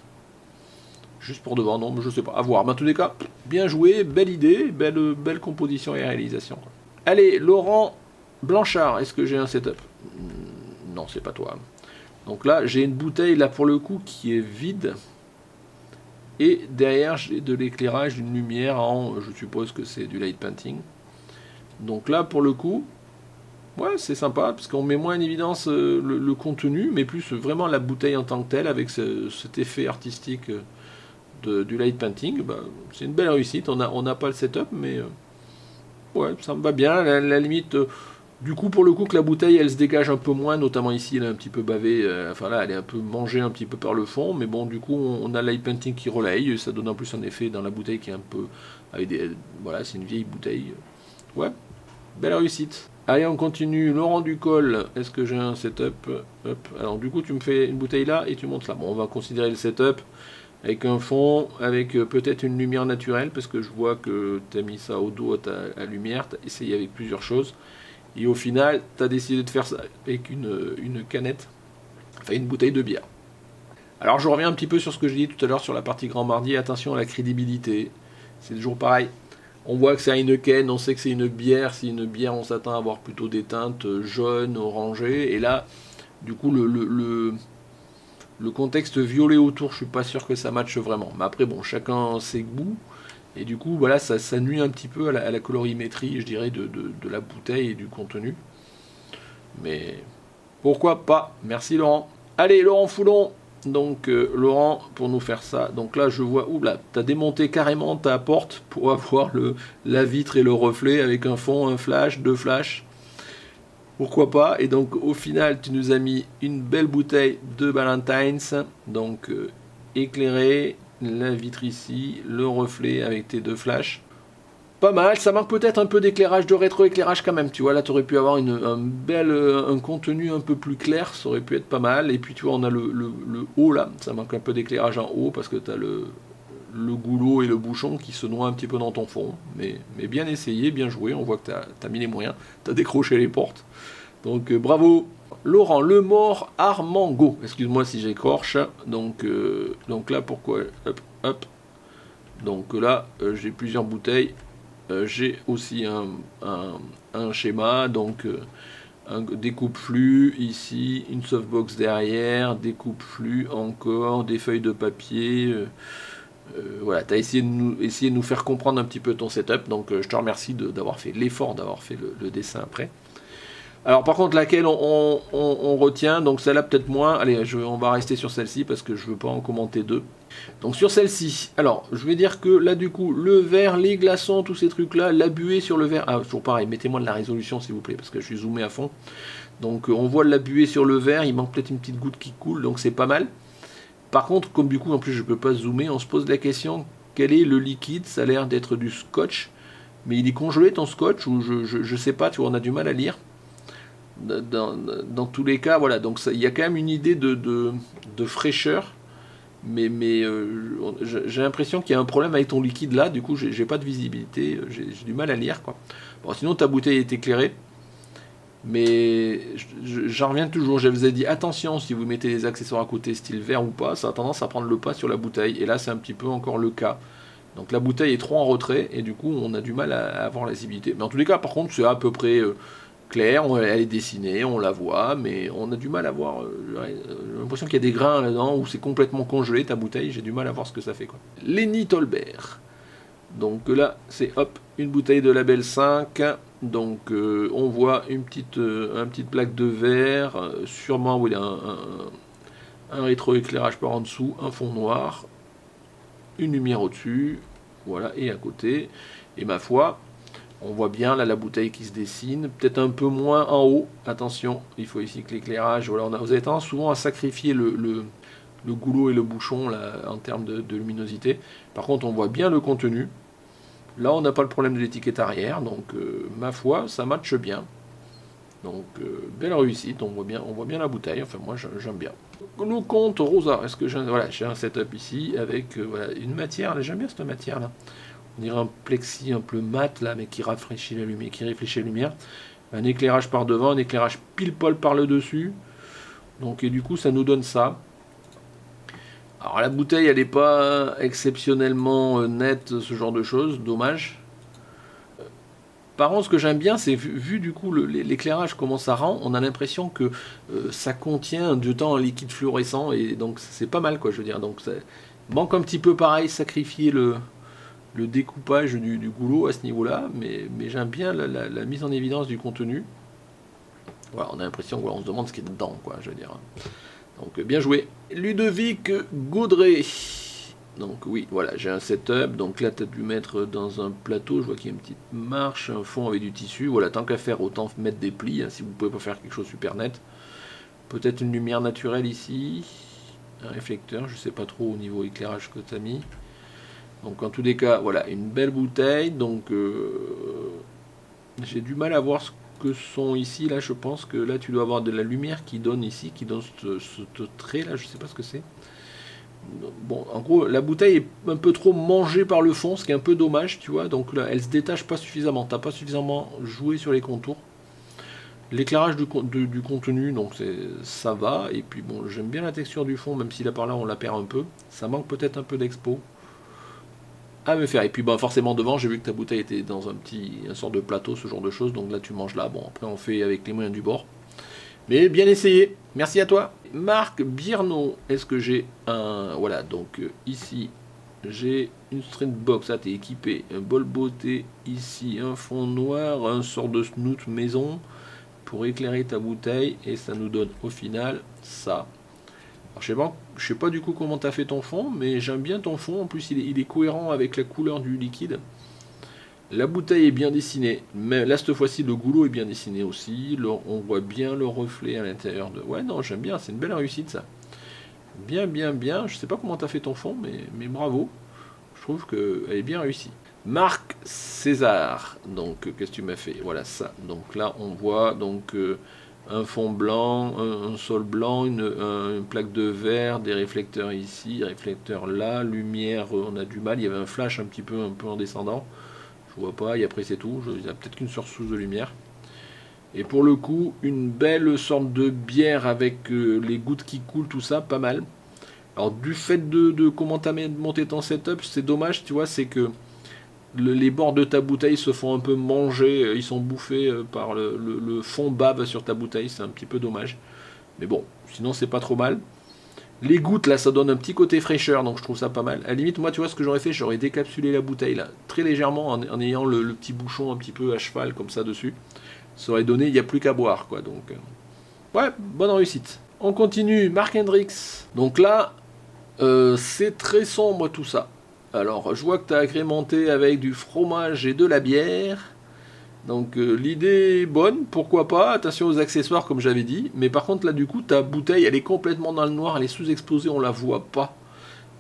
Juste pour devant, non, mais je sais pas, à voir. Mais en tous les cas, bien joué, belle idée, belle composition et réalisation. Allez, Laurent Blanchard, est-ce que j'ai un setup? Non, c'est pas toi. Donc là, j'ai une bouteille, là pour le coup, qui est vide. Et derrière, j'ai de l'éclairage, une lumière en, je suppose que c'est du light painting. Donc là, pour le coup, ouais, c'est sympa, parce qu'on met moins en évidence le contenu, mais plus vraiment la bouteille en tant que telle, avec cet effet artistique du light painting. Bah, c'est une belle réussite, on n'a pas le setup, mais ouais, ça me va bien, la limite... du coup, pour le coup, que la bouteille, elle se dégage un peu moins, notamment ici, elle est un petit peu bavée, enfin là, elle est un peu mangée un petit peu par le fond, mais bon, du coup, on a le light painting qui relaye, ça donne en plus un effet dans la bouteille qui est un peu... voilà, c'est une vieille bouteille. Ouais, belle réussite. Allez, on continue. Laurent Ducol, est-ce que j'ai un setup? Hop. Alors, du coup, tu me fais une bouteille là et tu montes là. Bon, on va considérer le setup avec un fond, avec peut-être une lumière naturelle, parce que je vois que tu as mis ça au dos à ta lumière, tu as essayé avec plusieurs choses. Et au final, tu as décidé de faire ça avec une canette, enfin une bouteille de bière. Alors, je reviens un petit peu sur ce que je dis tout à l'heure sur la partie Grand Mardi. Attention à la crédibilité. C'est toujours pareil. On voit que c'est Heineken, on sait que c'est une bière. Si une bière, on s'attend à avoir plutôt des teintes jaunes, orangées. Et là, du coup, le contexte violet autour, je suis pas sûr que ça matche vraiment. Mais après, bon, chacun ses goûts. Et du coup, voilà, ça nuit un petit peu à la colorimétrie, je dirais, de la bouteille et du contenu. Mais pourquoi pas? Merci Laurent. Allez, Laurent Foulon. Donc Laurent, pour nous faire ça, donc là je vois, oula, t'as démonté carrément ta porte pour avoir la vitre et le reflet avec un fond, un flash, deux flashs. pourquoi pas. Et donc au final tu nous as mis une belle bouteille de Ballantines, donc éclairée, la vitre ici, le reflet avec tes deux flashs. Pas mal, ça manque peut-être un peu d'éclairage, de rétroéclairage quand même, tu vois, là tu aurais pu avoir un contenu un peu plus clair, ça aurait pu être pas mal, et puis tu vois, on a le haut là, ça manque un peu d'éclairage en haut, parce que tu as le goulot et le bouchon qui se noient un petit peu dans ton fond, mais bien essayé, bien joué, on voit que tu as mis les moyens, tu as décroché les portes, donc bravo. Laurent Lemort Armango, excuse-moi si j'écorche, donc là pourquoi, hop, donc là j'ai plusieurs bouteilles. J'ai aussi un schéma, donc un découpe-flux ici, une softbox derrière, découpe-flux encore, des feuilles de papier. Voilà, tu as essayé de nous faire comprendre un petit peu ton setup, donc je te remercie d'avoir fait l'effort, d'avoir fait le dessin après. Alors par contre laquelle on retient, donc celle-là peut-être moins, allez on va rester sur celle-ci parce que je veux pas en commenter deux. Donc sur celle-ci, alors je vais dire que là du coup le verre, les glaçons, tous ces trucs là, la buée sur le verre, ah toujours pareil, mettez-moi de la résolution s'il vous plaît parce que je suis zoomé à fond. Donc on voit la buée sur le verre, il manque peut-être une petite goutte qui coule, donc c'est pas mal. Par contre comme du coup en plus je peux pas zoomer, on se pose la question, quel est le liquide? Ça a l'air d'être du scotch, mais il est congelé ton scotch ou je sais pas, tu vois on a du mal à lire. Dans tous les cas, voilà, donc il y a quand même une idée de fraîcheur, mais j'ai l'impression qu'il y a un problème avec ton liquide là, du coup j'ai pas de visibilité, j'ai du mal à lire quoi. Bon, sinon ta bouteille est éclairée, mais j'en reviens toujours, je vous ai dit attention si vous mettez des accessoires à côté style verre ou pas, ça a tendance à prendre le pas sur la bouteille, et là c'est un petit peu encore le cas. Donc la bouteille est trop en retrait, et du coup on a du mal à avoir la visibilité. Mais en tous les cas, par contre, c'est à peu près claire, elle est dessinée, on la voit, mais on a du mal à voir. J'ai l'impression qu'il y a des grains là-dedans où c'est complètement congelé ta bouteille, j'ai du mal à voir ce que ça fait quoi. Lenny Tolbert. Donc là, c'est hop, une bouteille de label 5. Donc on voit une petite plaque de verre, sûrement où il y a un rétroéclairage par en dessous, un fond noir, une lumière au-dessus, voilà, et à côté. Et ma foi, on voit bien là la bouteille qui se dessine, peut-être un peu moins en haut, attention, il faut ici que l'éclairage, voilà, vous avez tendance souvent à sacrifier le goulot et le bouchon là, en termes de luminosité. Par contre on voit bien le contenu, là on n'a pas le problème de l'étiquette arrière, donc ma foi ça matche bien. Donc belle réussite, on voit bien la bouteille, enfin moi j'aime bien. Le compte Rosa, est-ce que j'ai un setup ici avec voilà, une matière, j'aime bien cette matière là. On dirait un plexi un peu mat là, mais qui rafraîchit la lumière, qui réfléchit la lumière. Un éclairage par devant, un éclairage pile poil par le dessus. Donc et du coup ça nous donne ça. Alors la bouteille elle n'est pas exceptionnellement nette, ce genre de choses, dommage. Par contre, ce que j'aime bien, c'est vu du coup l'éclairage, comment ça rend, on a l'impression que ça contient du temps un liquide fluorescent, et donc c'est pas mal quoi, je veux dire. Donc ça manque un petit peu pareil, sacrifier le découpage du goulot à ce niveau-là, mais j'aime bien la mise en évidence du contenu. Voilà, on a l'impression qu'on se demande ce qu'il y a dedans, quoi, je veux dire. Donc bien joué. Ludovic Gaudré. Donc oui, voilà, j'ai un setup. Donc là, tu as dû mettre dans un plateau, je vois qu'il y a une petite marche, un fond avec du tissu. Voilà, tant qu'à faire, autant mettre des plis, hein, si vous pouvez pas faire quelque chose super net. Peut-être une lumière naturelle ici. Un réflecteur, je sais pas trop au niveau éclairage que tu as mis. Donc en tous les cas, voilà, une belle bouteille. Donc j'ai du mal à voir ce que sont ici. Là, je pense que là, tu dois avoir de la lumière qui donne ici, qui donne ce trait là, je sais pas ce que c'est. Bon, en gros, la bouteille est un peu trop mangée par le fond, ce qui est un peu dommage, tu vois. Donc là, elle se détache pas suffisamment. T'as pas suffisamment joué sur les contours. L'éclairage du contenu, donc ça va. Et puis bon, j'aime bien la texture du fond, même si là par là on la perd un peu. Ça manque peut-être un peu d'expo à me faire. Et puis bah, forcément devant, j'ai vu que ta bouteille était dans un sort de plateau, ce genre de choses. Donc là tu manges là. Bon, après on fait avec les moyens du bord. Mais bien essayé. Merci à toi. Marc Birno, est-ce que j'ai un... Voilà, donc ici, j'ai une string box. Ah, t'es équipé. Un bol beauté. Ici, un fond noir, un sort de snoot maison pour éclairer ta bouteille. Et ça nous donne au final ça. Alors, je sais pas du coup comment t'as fait ton fond, mais j'aime bien ton fond. En plus, il est cohérent avec la couleur du liquide. La bouteille est bien dessinée, mais là cette fois-ci le goulot est bien dessiné aussi, on voit bien le reflet à l'intérieur de... Ouais non j'aime bien, c'est une belle réussite ça. Bien bien bien, je sais pas comment t'as fait ton fond, mais bravo, je trouve qu'elle est bien réussie. Marc César, donc qu'est-ce que tu m'as fait? Voilà ça, donc là on voit donc un fond blanc, un sol blanc, une plaque de verre, des réflecteurs ici, réflecteurs là, lumière, on a du mal, il y avait un flash un peu en descendant. Je vois pas, et après c'est tout. Il y a peut-être qu'une source de lumière. Et pour le coup, une belle sorte de bière avec les gouttes qui coulent, tout ça, pas mal. Alors du fait de comment tu as monté ton setup, c'est dommage, tu vois, c'est que les bords de ta bouteille se font un peu manger, ils sont bouffés par le fond bave sur ta bouteille, c'est un petit peu dommage. Mais bon, sinon c'est pas trop mal. Les gouttes là, ça donne un petit côté fraîcheur, donc je trouve ça pas mal. À la limite, moi, tu vois ce que j'aurais fait, j'aurais décapsulé la bouteille là, très légèrement, en ayant le petit bouchon un petit peu à cheval comme ça dessus. Ça aurait donné, il n'y a plus qu'à boire quoi. Donc, ouais, bonne réussite. On continue, Marc Hendrix. Donc là, c'est très sombre tout ça. Alors, je vois que tu as agrémenté avec du fromage et de la bière. Donc l'idée est bonne, pourquoi pas, attention aux accessoires comme j'avais dit, mais par contre là du coup ta bouteille elle est complètement dans le noir, elle est sous-exposée, on la voit pas.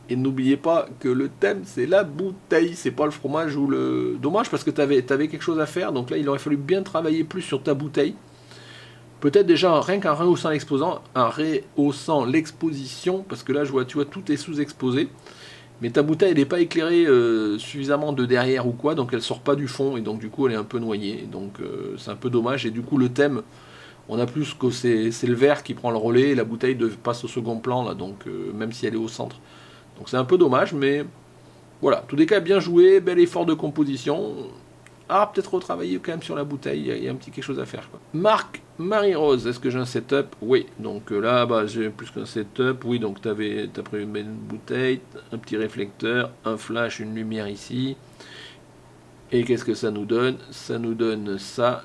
Et n'oubliez pas que le thème c'est la bouteille, c'est pas le fromage ou le... Dommage parce que t'avais quelque chose à faire, donc là il aurait fallu bien travailler plus sur ta bouteille. Peut-être déjà rien qu'en rehaussant l'exposant, en rehaussant l'exposition, parce que là je vois, tu vois, tout est sous-exposé. Mais ta bouteille elle n'est pas éclairée suffisamment de derrière ou quoi, donc elle sort pas du fond et donc du coup elle est un peu noyée. Donc c'est un peu dommage. Et du coup le thème, on a plus que c'est le verre qui prend le relais et la bouteille passe au second plan là, donc même si elle est au centre. Donc c'est un peu dommage, mais voilà. Tous les cas bien joué, bel effort de composition. Ah, peut-être retravailler quand même sur la bouteille, il y a un petit quelque chose à faire. Quoi. Marc Marie-Rose, est-ce que j'ai un setup? Oui, donc là, bah, j'ai plus qu'un setup. Oui, donc t'as pris une bouteille, un petit réflecteur, un flash, une lumière ici. Et qu'est-ce que ça nous donne? Ça nous donne ça.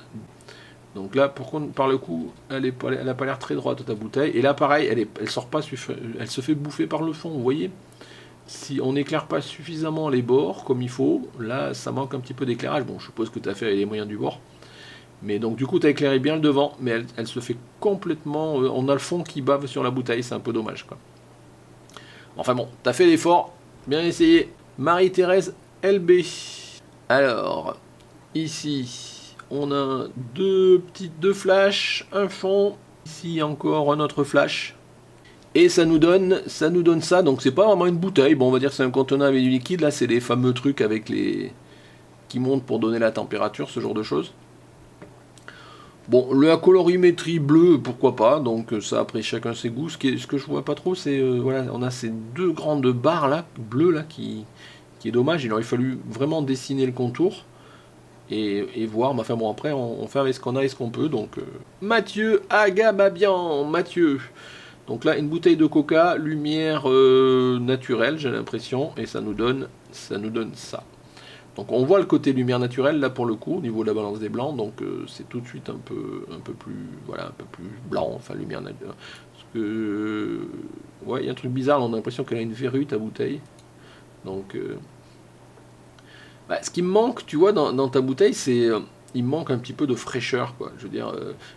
Donc là, par le coup, elle n'a pas l'air très droite ta bouteille. Et là, pareil, elle sort pas, elle se fait bouffer par le fond, vous voyez? Si on n'éclaire pas suffisamment les bords comme il faut, là ça manque un petit peu d'éclairage. Bon, je suppose que tu as fait les moyens du bord. Mais donc du coup tu as éclairé bien le devant, mais elle se fait complètement... on a le fond qui bave sur la bouteille, c'est un peu dommage quoi. Enfin bon, tu as fait l'effort, bien essayé. Marie-Thérèse LB. Alors, ici, on a deux flashs, un fond. Ici encore un autre flash. Et ça nous donne ça, donc c'est pas vraiment une bouteille, bon on va dire que c'est un contenant avec du liquide, là c'est les fameux trucs avec les... qui montent pour donner la température, ce genre de choses. Bon, la colorimétrie bleue, pourquoi pas, donc ça après chacun ses goûts, ce que je vois pas trop c'est, voilà, on a ces deux grandes barres là, bleues là, qui est dommage, il aurait fallu vraiment dessiner le contour, et voir, mais enfin bon après on fait avec ce qu'on a et ce qu'on peut, donc... Mathieu Agababian, Mathieu... Donc là, une bouteille de coca, lumière naturelle, j'ai l'impression, et ça nous donne ça. Donc on voit le côté lumière naturelle là pour le coup, au niveau de la balance des blancs, donc c'est tout de suite un peu plus, voilà, un peu plus blanc, enfin lumière naturelle. Parce que, ouais, il y a un truc bizarre, on a l'impression qu'elle a une verrue ta bouteille. Donc, bah, ce qui me manque, tu vois, dans ta bouteille, c'est il manque un petit peu de fraîcheur, quoi. Je veux dire,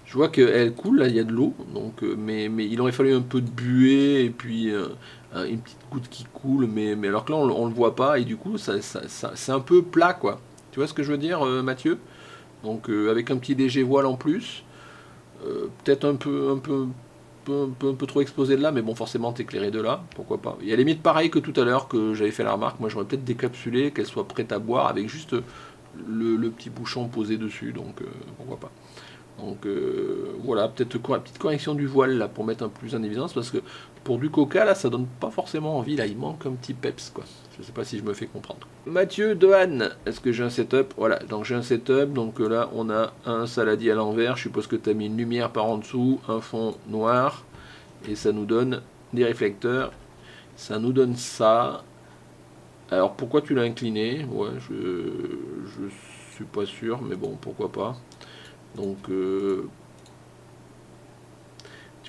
je vois qu'elle coule, là, il y a de l'eau, donc, mais il aurait fallu un peu de buée et puis une petite goutte qui coule, mais alors que là, on le voit pas, et du coup, c'est un peu plat, quoi. Tu vois ce que je veux dire, Mathieu? Donc, avec un petit léger voile en plus, peut-être un peu trop exposé de là, mais bon, forcément, t'éclairer de là, pourquoi pas. Et à la limite, pareil que tout à l'heure, que j'avais fait la remarque, moi, j'aurais peut-être décapsulé, qu'elle soit prête à boire, avec juste le petit bouchon posé dessus, donc pourquoi pas. Donc voilà, peut-être une petite correction du voile là pour mettre un peu plus en évidence, parce que pour du coca là ça donne pas forcément envie, là il manque un petit peps quoi. Je sais pas si je me fais comprendre. Mathieu Dehaene, est-ce que j'ai un setup? Voilà, donc j'ai un setup, donc là on a un saladier à l'envers, je suppose que tu as mis une lumière par en dessous, un fond noir, et ça nous donne des réflecteurs, ça nous donne ça. Alors pourquoi tu l'as incliné? Ouais, je suis pas sûr, mais bon, pourquoi pas. Donc,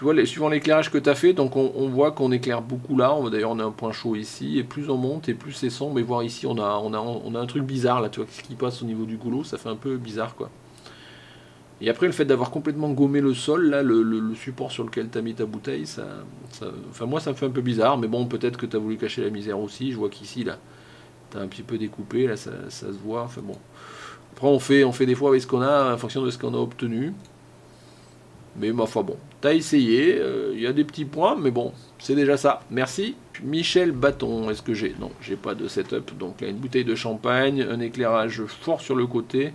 tu vois, suivant l'éclairage que tu as fait, donc on voit qu'on éclaire beaucoup là. D'ailleurs, on a un point chaud ici, et plus on monte, et plus c'est sombre. Et voir ici, on a un truc bizarre là, tu vois, ce qui passe au niveau du goulot, ça fait un peu bizarre, quoi. Et après, le fait d'avoir complètement gommé le sol, là, le support sur lequel tu as mis ta bouteille, enfin, moi, ça me fait un peu bizarre, mais bon, peut-être que tu as voulu cacher la misère aussi. Je vois qu'ici, là, tu as un petit peu découpé, là, ça se voit. Enfin bon. Après, on fait des fois avec ce qu'on a, en fonction de ce qu'on a obtenu. Mais ma foi, bon, t'as essayé, il y a des petits points, mais bon, c'est déjà ça. Merci. Michel Bâton, est-ce que j'ai? Non, j'ai pas de setup. Donc là, une bouteille de champagne, un éclairage fort sur le côté.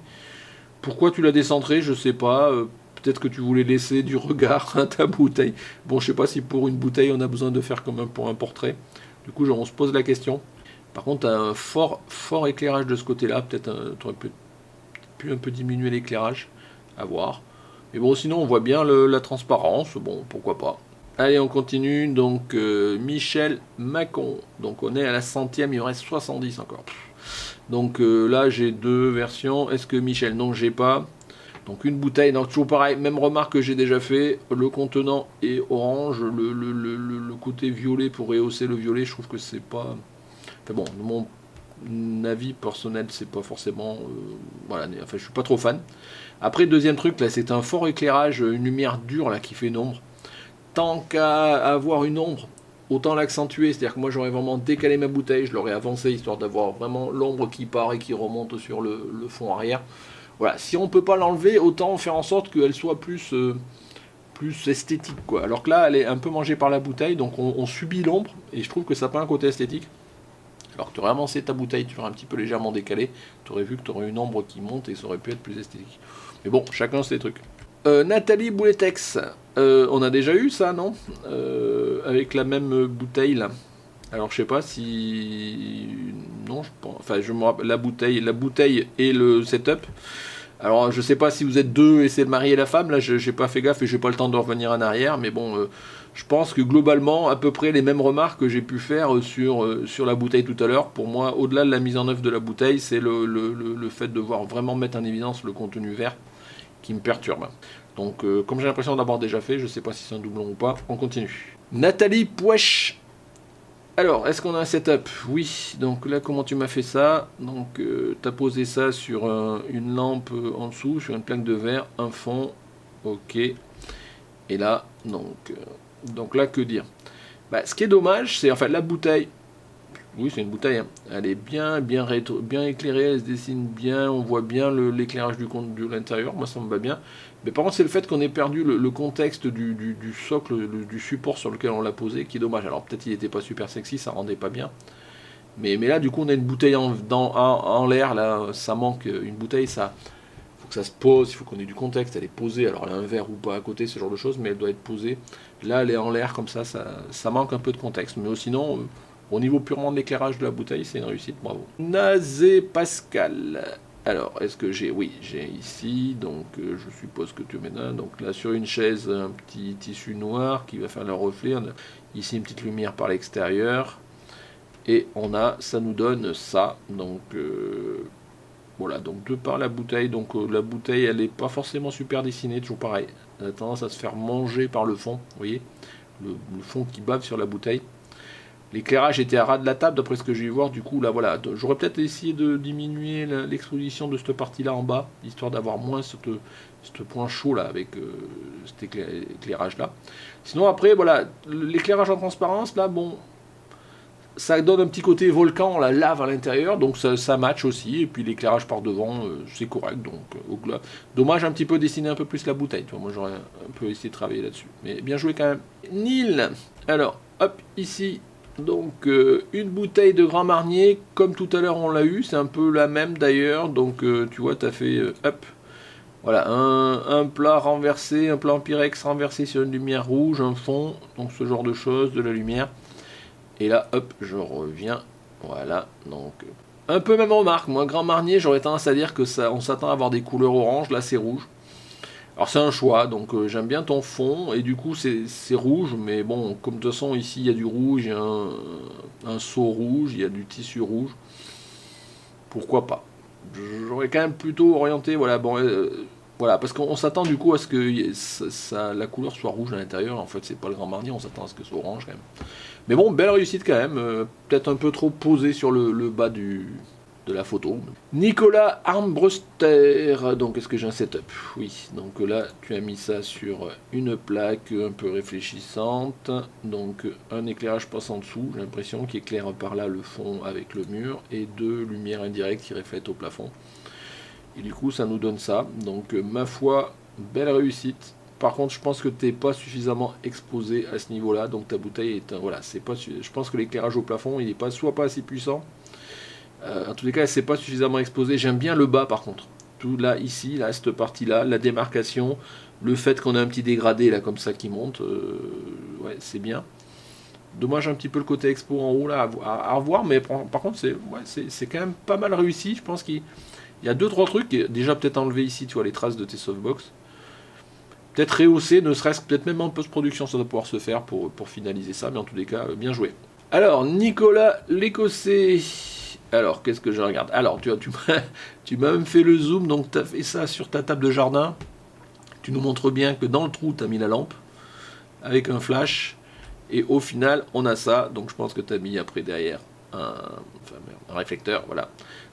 Pourquoi tu l'as décentré? Je sais pas. Peut-être que tu voulais laisser du regard à ta bouteille. Bon, je sais pas si pour une bouteille, on a besoin de faire comme pour un portrait. Du coup, on se pose la question. Par contre, tu as un fort éclairage de ce côté-là. Peut-être tu aurais pu un peu diminuer l'éclairage. À voir. Mais bon, sinon, on voit bien la transparence. Bon, pourquoi pas. Allez, on continue. Donc, Michel Macon. Donc, on est à la centième. Il me reste 70 encore. Donc, là, j'ai deux versions. Est-ce que Michel? Non, j'ai pas. Donc, une bouteille. Donc, toujours pareil. Même remarque que j'ai déjà fait. Le contenant est orange. Le côté violet pour rehausser le violet, je trouve que c'est pas... Enfin bon, mon avis personnel, c'est pas forcément... voilà, enfin, je suis pas trop fan. Après, deuxième truc, là, c'est un fort éclairage, une lumière dure, là, qui fait une ombre. Tant qu'à avoir une ombre, autant l'accentuer. C'est-à-dire que moi, j'aurais vraiment décalé ma bouteille, je l'aurais avancé, histoire d'avoir vraiment l'ombre qui part et qui remonte sur le fond arrière. Voilà, si on peut pas l'enlever, autant faire en sorte qu'elle soit plus esthétique, quoi. Alors que là, elle est un peu mangée par la bouteille, donc on subit l'ombre, et je trouve que ça n'a pas un côté esthétique. Alors que tu aurais avancé ta bouteille, tu aurais un petit peu légèrement décalé, tu aurais vu que tu aurais une ombre qui monte et ça aurait pu être plus esthétique. Mais bon, chacun ses trucs. Nathalie Bouletex, on a déjà eu ça, non? Avec la même bouteille là. Alors je sais pas si... Non, je pense... Enfin, je me rappelle la bouteille et le setup. Alors je sais pas si vous êtes deux et c'est le mari et la femme, là j'ai pas fait gaffe et j'ai pas le temps de revenir en arrière, mais bon, je pense que globalement, à peu près les mêmes remarques que j'ai pu faire sur la bouteille tout à l'heure. Pour moi, au-delà de la mise en œuvre de la bouteille, c'est le fait de voir vraiment mettre en évidence le contenu vert qui me perturbe. Donc comme j'ai l'impression d'avoir déjà fait, je sais pas si c'est un doublon ou pas, on continue. Nathalie Pouèche. Alors, est-ce qu'on a un setup? Oui, donc là, comment tu m'as fait ça? Donc, tu as posé ça sur une lampe en dessous, sur une plaque de verre, un fond, ok. Et là, donc là, que dire? Bah, ce qui est dommage, c'est, enfin, la bouteille, oui, c'est une bouteille, hein. Elle est bien éclairée, elle se dessine bien, on voit bien l'éclairage de l'intérieur, moi ça me va bien. Mais par contre, c'est le fait qu'on ait perdu le contexte du socle, du support sur lequel on l'a posé, qui est dommage. Alors peut-être il n'était pas super sexy, ça rendait pas bien. Mais là, du coup, on a une bouteille en l'air, là, ça manque. Une bouteille, ça faut que ça se pose, il faut qu'on ait du contexte, elle est posée. Alors elle a un verre ou pas à côté, ce genre de choses, mais elle doit être posée. Là, elle est en l'air comme ça manque un peu de contexte. Mais sinon... au niveau purement de l'éclairage de la bouteille, c'est une réussite, bravo. Nazé Pascal. Alors, est-ce que j'ai... Oui, j'ai ici, donc je suppose que tu mets là. Donc là, sur une chaise, un petit tissu noir qui va faire le reflet. On a ici une petite lumière par l'extérieur. Et ça nous donne ça. Donc, voilà, donc de par la bouteille. Donc la bouteille, elle n'est pas forcément super dessinée, toujours pareil. Elle a tendance à se faire manger par le fond, vous voyez, le fond qui bave sur la bouteille. L'éclairage était à ras de la table d'après ce que j'ai vu voir, du coup là voilà, j'aurais peut-être essayé de diminuer l'exposition de cette partie là en bas, histoire d'avoir moins ce point chaud là avec cet éclairage là. Sinon après voilà, l'éclairage en transparence là, bon, ça donne un petit côté volcan, la lave à l'intérieur, donc ça match aussi, et puis l'éclairage par devant, c'est correct, donc dommage un petit peu dessiner un peu plus la bouteille, tu vois, moi j'aurais un peu essayé de travailler là-dessus, mais bien joué quand même. Neil, alors hop, ici, donc une bouteille de Grand Marnier, comme tout à l'heure on l'a eu, c'est un peu la même d'ailleurs, donc tu vois, tu as fait, hop, voilà, un plat renversé, un plat en pyrex renversé sur une lumière rouge, un fond, donc ce genre de choses, de la lumière. Et là, hop, je reviens, voilà, donc un peu même remarque, moi, Grand Marnier, j'aurais tendance à dire que ça, on s'attend à avoir des couleurs orange, là c'est rouge. Alors c'est un choix, donc j'aime bien ton fond, et du coup c'est rouge, mais bon, comme de toute façon ici il y a du rouge, il y a un seau rouge, il y a du tissu rouge, pourquoi pas. J'aurais quand même plutôt orienté, voilà, bon, Voilà, parce qu'on s'attend du coup à ce que la couleur soit rouge à l'intérieur. En fait, c'est pas le Grand Marnier, on s'attend à ce que ce soit orange quand même. Mais bon, belle réussite quand même. Peut-être un peu trop posé sur le bas de la photo. Nicolas Armbruster. Donc, est-ce que j'ai un setup? Oui. Donc là, tu as mis ça sur une plaque un peu réfléchissante. Donc, un éclairage passe en dessous, j'ai l'impression, qui éclaire par là le fond avec le mur. Et deux lumières indirectes qui reflètent au plafond. Et du coup, ça nous donne ça. Donc, ma foi, belle réussite. Par contre, je pense que tu n'es pas suffisamment exposé à ce niveau-là. Donc, ta bouteille est voilà, c'est pas. Je pense que l'éclairage au plafond, il n'est pas soit pas assez puissant. En tous les cas, c'est pas suffisamment exposé. J'aime bien le bas, par contre. Tout là, ici, là, cette partie-là, la démarcation, le fait qu'on a un petit dégradé là comme ça qui monte, ouais, c'est bien. Dommage un petit peu le côté expo en haut là à revoir, mais par contre, c'est quand même pas mal réussi. Je pense qu'il y a 2-3 trucs, déjà peut-être enlever ici, tu vois, les traces de tes softbox. Peut-être rehausser, ne serait-ce que peut-être même en post-production, ça doit pouvoir se faire pour finaliser ça, mais en tous les cas, bien joué. Alors, Nicolas l'Écossais. Alors, qu'est-ce que je regarde? Alors, tu m'as même fait le zoom, donc tu as fait ça sur ta table de jardin. Tu nous montres bien que dans le trou, tu as mis la lampe, avec un flash, et au final, on a ça, donc je pense que tu as mis après derrière un réflecteur, voilà.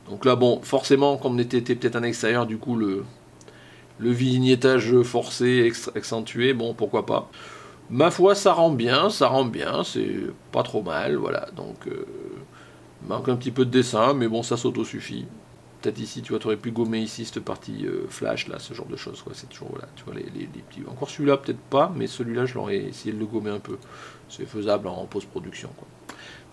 Donc là, bon, forcément, comme on était peut-être en extérieur, du coup, le vignettage forcé, accentué, bon, pourquoi pas. Ma foi, ça rend bien, c'est pas trop mal, voilà. Donc, manque un petit peu de dessin, mais bon, ça s'auto-suffit. Peut-être ici, tu vois, tu aurais pu gommer ici cette partie flash, là, ce genre de choses, quoi. C'est toujours, voilà, tu vois, les petits... Encore celui-là, peut-être pas, mais celui-là, je l'aurais essayé de le gommer un peu. C'est faisable en post-production, quoi.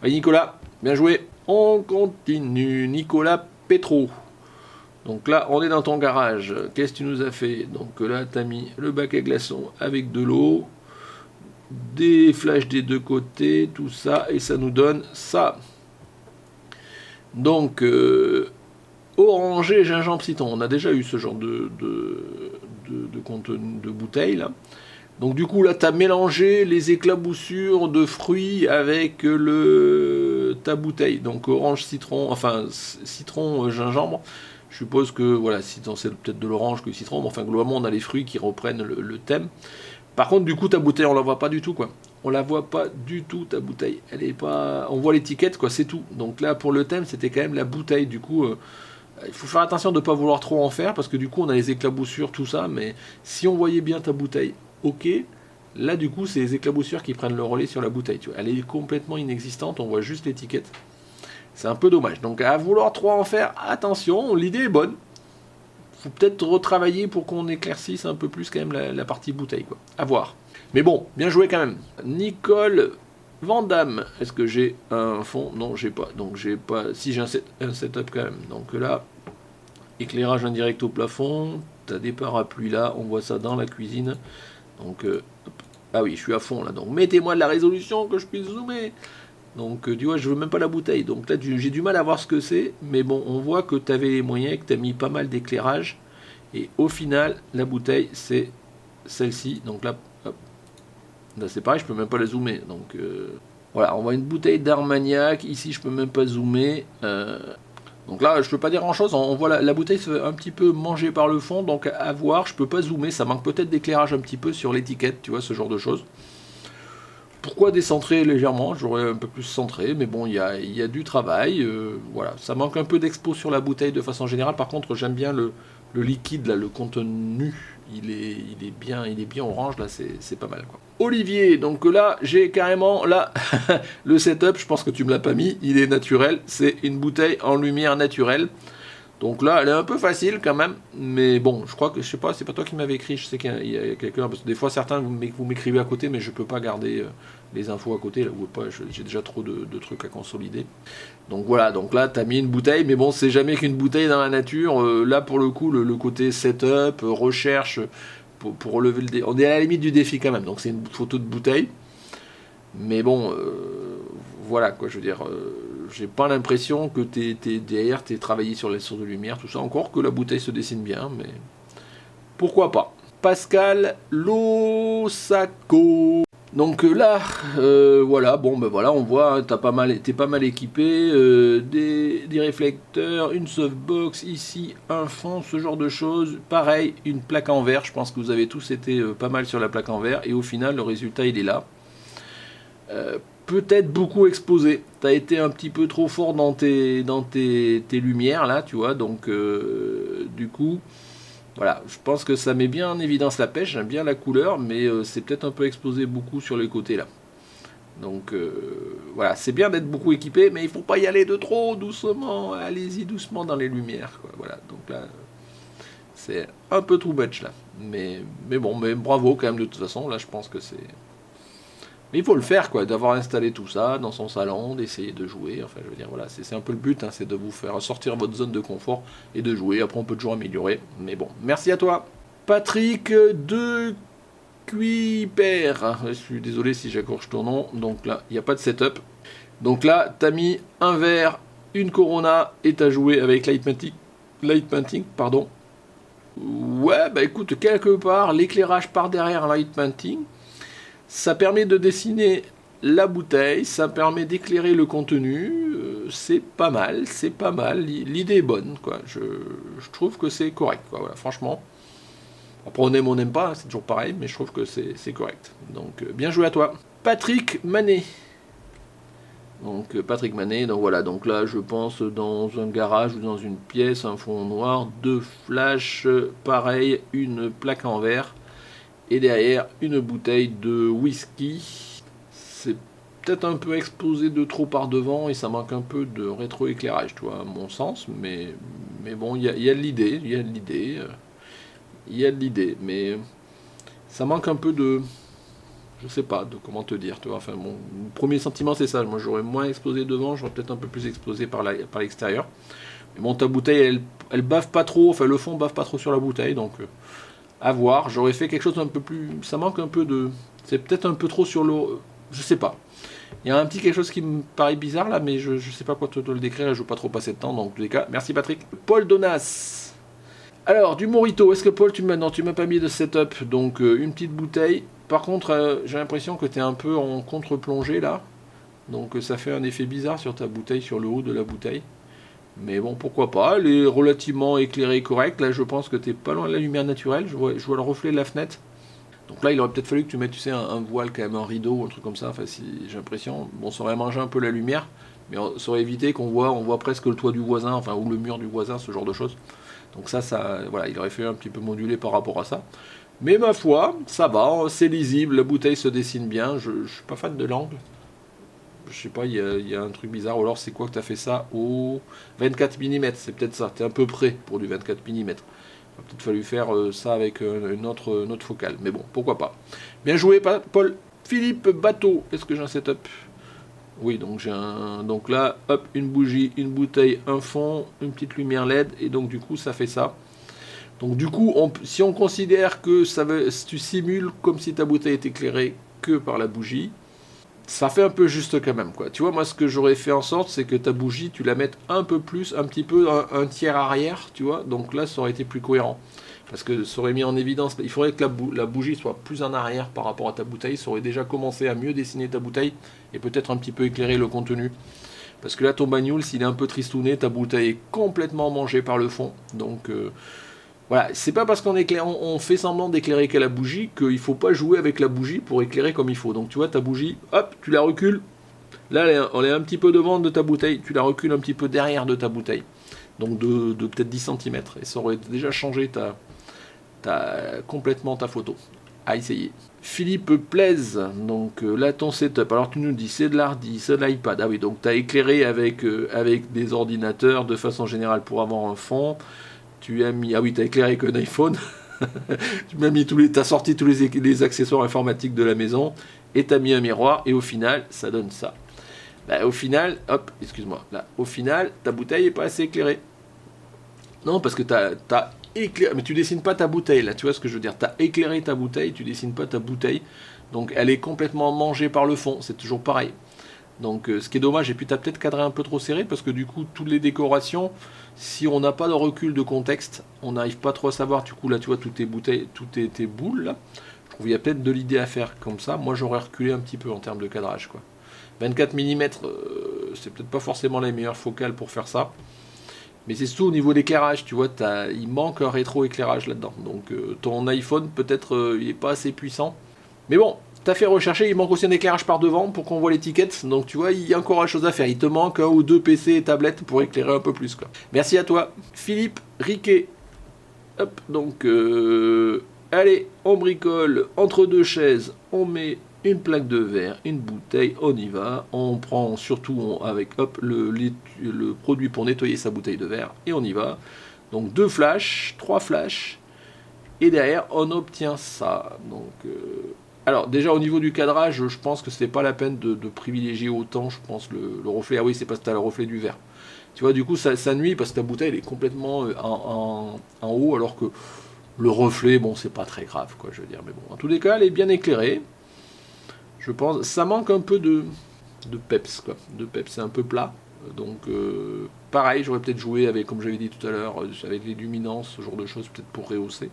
Allez, Nicolas, bien joué. On continue. Nicolas Petro. Donc là, on est dans ton garage. Qu'est-ce que tu nous as fait? Donc là, tu as mis le bac à glaçons avec de l'eau, des flashs des deux côtés, tout ça, et ça nous donne ça. Donc, orangé, gingembre, citron. On a déjà eu ce genre de contenu de bouteille, là. Donc du coup, là, tu as mélangé les éclaboussures de fruits avec ta bouteille. Donc orange, citron, enfin citron, gingembre. Je suppose que, voilà, c'est peut-être de l'orange que le citron, mais enfin, globalement, on a les fruits qui reprennent le thème. Par contre, du coup, ta bouteille, on la voit pas du tout, quoi. On la voit pas du tout, ta bouteille. Elle est pas... On voit l'étiquette, quoi, c'est tout. Donc là, pour le thème, c'était quand même la bouteille. Du coup, il faut faire attention de ne pas vouloir trop en faire, parce que du coup, on a les éclaboussures, tout ça. Mais si on voyait bien ta bouteille, ok. Là, du coup, c'est les éclaboussures qui prennent le relais sur la bouteille. Tu vois. Elle est complètement inexistante, on voit juste l'étiquette. C'est un peu dommage. Donc, à vouloir trop en faire, attention, l'idée est bonne. Faut peut-être retravailler pour qu'on éclaircisse un peu plus quand même la partie bouteille, quoi. À voir. Mais bon, bien joué quand même. Nicole Vandamme. Est-ce que j'ai un fond? Non, j'ai pas. Donc j'ai pas. Si j'ai un setup quand même. Donc là, éclairage indirect au plafond. T'as des parapluies là. On voit ça dans la cuisine. Donc ah oui, je suis à fond là. Donc mettez-moi de la résolution que je puisse zoomer. Donc tu vois, je veux même pas la bouteille. Donc là, j'ai du mal à voir ce que c'est. Mais bon, on voit que tu avais les moyens, que tu as mis pas mal d'éclairage. Et au final, la bouteille, c'est celle-ci. Donc là, hop. Là c'est pareil, je peux même pas la zoomer. Donc voilà, on voit une bouteille d'Armagnac. Ici, je peux même pas zoomer. Donc là, je peux pas dire grand-chose. On voit la bouteille se fait un petit peu manger par le fond. Donc à voir, je peux pas zoomer. Ça manque peut-être d'éclairage un petit peu sur l'étiquette, tu vois, ce genre de choses. Pourquoi décentrer légèrement? J'aurais un peu plus centré, mais bon, il y a du travail. Voilà, ça manque un peu d'expo sur la bouteille de façon générale. Par contre, j'aime bien le liquide, là, le contenu. Il est bien orange, là, c'est pas mal, quoi. Olivier, donc là, j'ai carrément, là, le setup, je pense que tu me l'as pas mis, il est naturel. C'est une bouteille en lumière naturelle. Donc là, elle est un peu facile quand même, mais bon, je crois que, je sais pas, c'est pas toi qui m'avais écrit, je sais qu'il y a quelqu'un, parce que des fois certains, vous m'écrivez à côté, mais je peux pas garder les infos à côté, là, ou pas, j'ai déjà trop de trucs à consolider. Donc voilà, donc là, t'as mis une bouteille, mais bon, c'est jamais qu'une bouteille dans la nature. Là, pour le coup, le côté setup, recherche, pour relever le défi, on est à la limite du défi quand même, donc c'est une photo de bouteille, mais bon, voilà, quoi, je veux dire... j'ai pas l'impression que derrière t'es travaillé sur les sources de lumière, tout ça, encore que la bouteille se dessine bien, mais... pourquoi pas. Pascal Lossaco. Donc là, voilà, bon ben voilà, on voit, hein, t'es pas mal équipé, des réflecteurs, une softbox, ici un fond, ce genre de choses. Pareil, une plaque en verre, je pense que vous avez tous été pas mal sur la plaque en verre, et au final, le résultat, il est là. Peut-être beaucoup exposé. T'as été un petit peu trop fort tes lumières, là, tu vois, donc du coup... Voilà, je pense que ça met bien en évidence la pêche, j'aime bien la couleur, mais c'est peut-être un peu exposé beaucoup sur les côtés là. Donc voilà, c'est bien d'être beaucoup équipé, mais il faut pas y aller de trop doucement, allez-y doucement dans les lumières, quoi. Voilà, donc là, c'est un peu too much là. Mais bon, mais bravo quand même de toute façon, là je pense que c'est... Mais il faut le faire, quoi, d'avoir installé tout ça dans son salon, d'essayer de jouer. Enfin, je veux dire, voilà, c'est un peu le but, hein, c'est de vous faire sortir votre zone de confort et de jouer. Après, on peut toujours améliorer. Mais bon, merci à toi. Patrick de Cuiper. Je suis désolé si j'accroche ton nom. Donc là, il n'y a pas de setup. Donc là, t'as mis un verre, une Corona et t'as joué avec Light Painting, pardon. Ouais, bah écoute, quelque part, l'éclairage par derrière Light Painting. Ça permet de dessiner la bouteille, ça permet d'éclairer le contenu, c'est pas mal, c'est pas mal. L'idée est bonne, quoi. Je trouve que c'est correct, quoi. Voilà, franchement. Après, on n'aime pas, hein, c'est toujours pareil, mais je trouve que c'est correct. Donc, bien joué à toi. Patrick Manet. Donc, Patrick Manet, donc voilà, donc là, je pense dans un garage ou dans une pièce, un fond noir, deux flashs, pareil, une plaque en verre. Et derrière, une bouteille de whisky. C'est peut-être un peu exposé de trop par devant et ça manque un peu de rétroéclairage, tu vois, à mon sens. Mais bon, il y a de l'idée, il y a de l'idée. Il y a de l'idée, mais ça manque un peu de... Je sais pas de comment te dire, tu vois. Enfin, mon premier sentiment, c'est ça. Moi, j'aurais moins exposé devant, j'aurais peut-être un peu plus exposé par l'extérieur. Mais bon, ta bouteille, elle bave pas trop, enfin, le fond bave pas trop sur la bouteille, donc... à voir, j'aurais fait quelque chose d'un peu plus... Ça manque un peu de... C'est peut-être un peu trop sur l'eau... Je sais pas. Il y a un petit quelque chose qui me paraît bizarre là, mais je sais pas quoi te le décrire, je veux pas trop passer de temps, donc en tous les cas, merci Patrick. Paul Donas. Alors, du Morito, est-ce que Paul, non, tu m'as pas mis de setup, donc une petite bouteille. Par contre, j'ai l'impression que tu es un peu en contre-plongée là, donc ça fait un effet bizarre sur ta bouteille, sur le haut de la bouteille. Mais bon, pourquoi pas, elle est relativement éclairée correcte. Là, je pense que t'es pas loin de la lumière naturelle. Je vois le reflet de la fenêtre. Donc là, il aurait peut-être fallu que tu mettes, tu sais, un voile, quand même, un rideau ou un truc comme ça. Enfin, si j'ai l'impression. Bon, ça aurait mangé un peu la lumière, mais ça aurait évité on voit presque le toit du voisin, enfin, ou le mur du voisin, ce genre de choses. Donc ça, voilà, il aurait fallu un petit peu moduler par rapport à ça. Mais ma foi, ça va, c'est lisible, la bouteille se dessine bien. Je suis pas fan de l'angle. Je sais pas, il y a un truc bizarre. Ou alors, c'est quoi que tu as fait ça au 24 mm? C'est peut-être ça. Tu es un peu près pour du 24 mm. Il va peut-être fallu faire ça avec une autre focale. Mais bon, pourquoi pas. Bien joué, Paul. Philippe Bateau. Est-ce que j'ai un setup? Oui, donc donc là, hop, une bougie, une bouteille, un fond, une petite lumière LED. Et donc, du coup, ça fait ça. Donc, du coup, si on considère que tu simules comme si ta bouteille était éclairée que par la bougie, ça fait un peu juste quand même, quoi. Tu vois, moi, ce que j'aurais fait en sorte, c'est que ta bougie, tu la mettes un peu plus, un petit peu, un tiers arrière, tu vois. Donc là, ça aurait été plus cohérent. Parce que ça aurait mis en évidence, il faudrait que la bougie soit plus en arrière par rapport à ta bouteille. Ça aurait déjà commencé à mieux dessiner ta bouteille et peut-être un petit peu éclairer le contenu. Parce que là, ton bagnoule, s'il est un peu tristouné, ta bouteille est complètement mangée par le fond. Donc... voilà, c'est pas parce on fait semblant d'éclairer qu'à la bougie qu'il faut pas jouer avec la bougie pour éclairer comme il faut. Donc tu vois, ta bougie, hop, tu la recules. Là, on est un petit peu devant de ta bouteille, tu la recules un petit peu derrière de ta bouteille. Donc de peut-être 10 cm. Et ça aurait déjà changé complètement ta photo. À essayer. Philippe Plaise, donc là ton setup. Alors tu nous dis c'est de l'hardy, c'est de l'iPad. Ah oui, donc tu as éclairé avec des ordinateurs de façon générale pour avoir un fond. Tu as mis, ah oui, tu as éclairé avec un iPhone. Tu m'as mis t'as sorti tous les accessoires informatiques de la maison et t'as mis un miroir et au final, ça donne ça. Bah, au final, hop, excuse-moi, là, au final, ta bouteille est pas assez éclairée. Non, parce que t'as éclairé, mais tu dessines pas ta bouteille là, tu vois ce que je veux dire. T'as éclairé ta bouteille, tu dessines pas ta bouteille, donc elle est complètement mangée par le fond. C'est toujours pareil. Donc ce qui est dommage, et puis tu as peut-être cadré un peu trop serré, parce que du coup, toutes les décorations, si on n'a pas de recul de contexte, on n'arrive pas trop à savoir, du coup là tu vois, toutes tes bouteilles, toutes tes boules là, je trouve qu'il y a peut-être de l'idée à faire comme ça. Moi, j'aurais reculé un petit peu en termes de cadrage, quoi. 24 mm, c'est peut-être pas forcément les meilleures focales pour faire ça. Mais c'est surtout au niveau de l'éclairage, tu vois, il manque un rétro-éclairage là-dedans. Donc ton iPhone, peut-être, il n'est pas assez puissant. Mais bon, t'as fait rechercher, il manque aussi un éclairage par devant pour qu'on voit l'étiquette. Donc tu vois, il y a encore une chose à faire. Il te manque un ou deux PC et tablettes pour éclairer un peu plus, quoi. Merci à toi. Philippe Riquet. Hop, donc, allez, on bricole entre deux chaises, on met une plaque de verre, une bouteille, on y va. On prend surtout avec hop, le produit pour nettoyer sa bouteille de verre et on y va. Donc 2 flashs, 3 flashs et derrière on obtient ça. Donc, alors déjà au niveau du cadrage, je pense que c'est pas la peine de privilégier autant, je pense, le reflet. Ah oui, c'est parce que tu as le reflet du verre. Tu vois, du coup ça nuit parce que ta bouteille elle est complètement en haut alors que le reflet, bon, c'est pas très grave, quoi, je veux dire. Mais bon, en tous les cas, elle est bien éclairée. Je pense, ça manque un peu de peps, quoi. De peps, c'est un peu plat. Donc, pareil, j'aurais peut-être joué avec, comme j'avais dit tout à l'heure, avec les luminances, ce genre de choses, peut-être pour rehausser.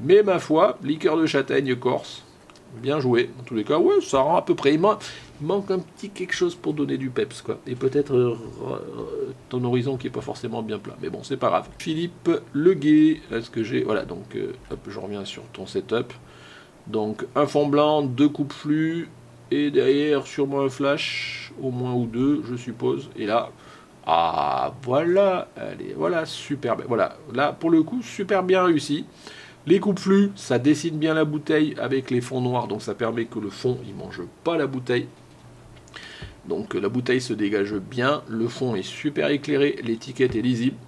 Mais ma foi, liqueur de châtaigne corse, bien joué. En tous les cas, ouais, ça rend à peu près. Il manque un petit quelque chose pour donner du peps, quoi. Et peut-être ton horizon qui est pas forcément bien plat. Mais bon, c'est pas grave. Philippe Leguet, est-ce que j'ai... Voilà, donc, hop, je reviens sur ton setup. Donc un fond blanc, 2 coupes flux, et derrière sûrement un flash, au moins ou 2 je suppose. Et là, ah voilà, allez, voilà, super bien. Voilà, là pour le coup, super bien réussi. Les coupes flux, ça dessine bien la bouteille avec les fonds noirs, donc ça permet que le fond, il mange pas la bouteille. Donc la bouteille se dégage bien, le fond est super éclairé, l'étiquette est lisible.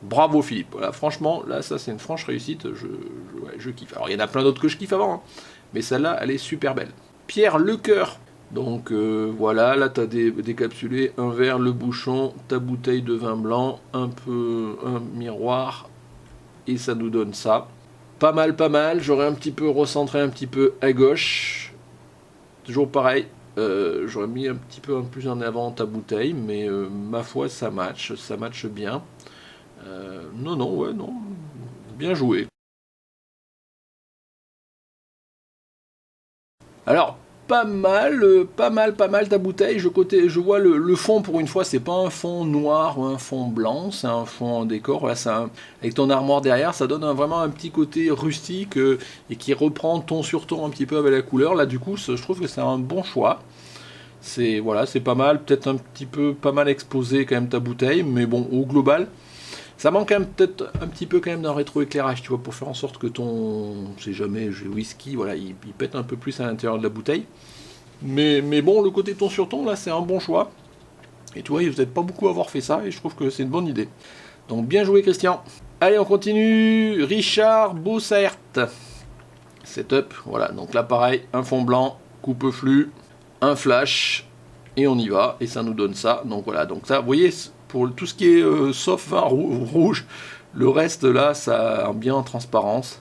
Bravo Philippe, voilà, franchement, là, ça c'est une franche réussite, je kiffe. Alors il y en a plein d'autres que je kiffe avant, hein, mais celle-là, elle est super belle. Pierre Lecoeur, donc voilà, là tu as décapsulé un verre, le bouchon, ta bouteille de vin blanc, un miroir, et ça nous donne ça. Pas mal, j'aurais un petit peu recentré un petit peu à gauche, toujours pareil, j'aurais mis un petit peu plus en avant ta bouteille, mais ma foi, ça match bien. Non, bien joué. Alors, pas mal ta bouteille. Je vois le fond pour une fois, c'est pas un fond noir ou un fond blanc, c'est un fond en décor. Là, avec ton armoire derrière, ça donne vraiment un petit côté rustique et qui reprend ton sur ton un petit peu avec la couleur. Là, du coup, je trouve que c'est un bon choix. C'est voilà, c'est pas mal, peut-être un petit peu pas mal exposé quand même ta bouteille, mais bon, au global. Ça manque quand même peut-être un petit peu quand même d'un rétroéclairage, tu vois, pour faire en sorte que ton, c'est jamais j'ai whisky, voilà, il pète un peu plus à l'intérieur de la bouteille. Mais bon, le côté ton sur ton, là, c'est un bon choix. Et tu vois, vous n'êtes pas beaucoup à avoir fait ça, et je trouve que c'est une bonne idée. Donc bien joué, Christian. Allez, on continue. Richard Bossert. Setup, voilà. Donc là, pareil, un fond blanc, coupe flux, un flash, et on y va. Et ça nous donne ça. Donc voilà, donc ça, vous voyez, pour tout ce qui est sauf vin rouge, le reste là, ça a bien en transparence.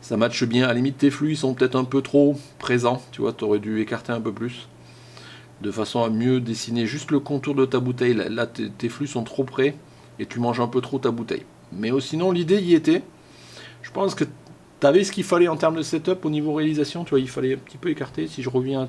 Ça matche bien. À la limite, tes flux ils sont peut-être un peu trop présents. Tu vois, tu aurais dû écarter un peu plus. De façon à mieux dessiner juste le contour de ta bouteille. Là tes flux sont trop près et tu manges un peu trop ta bouteille. Mais sinon, l'idée y était. Je pense que tu avais ce qu'il fallait en termes de setup au niveau réalisation. Tu vois, il fallait un petit peu écarter. Si je reviens à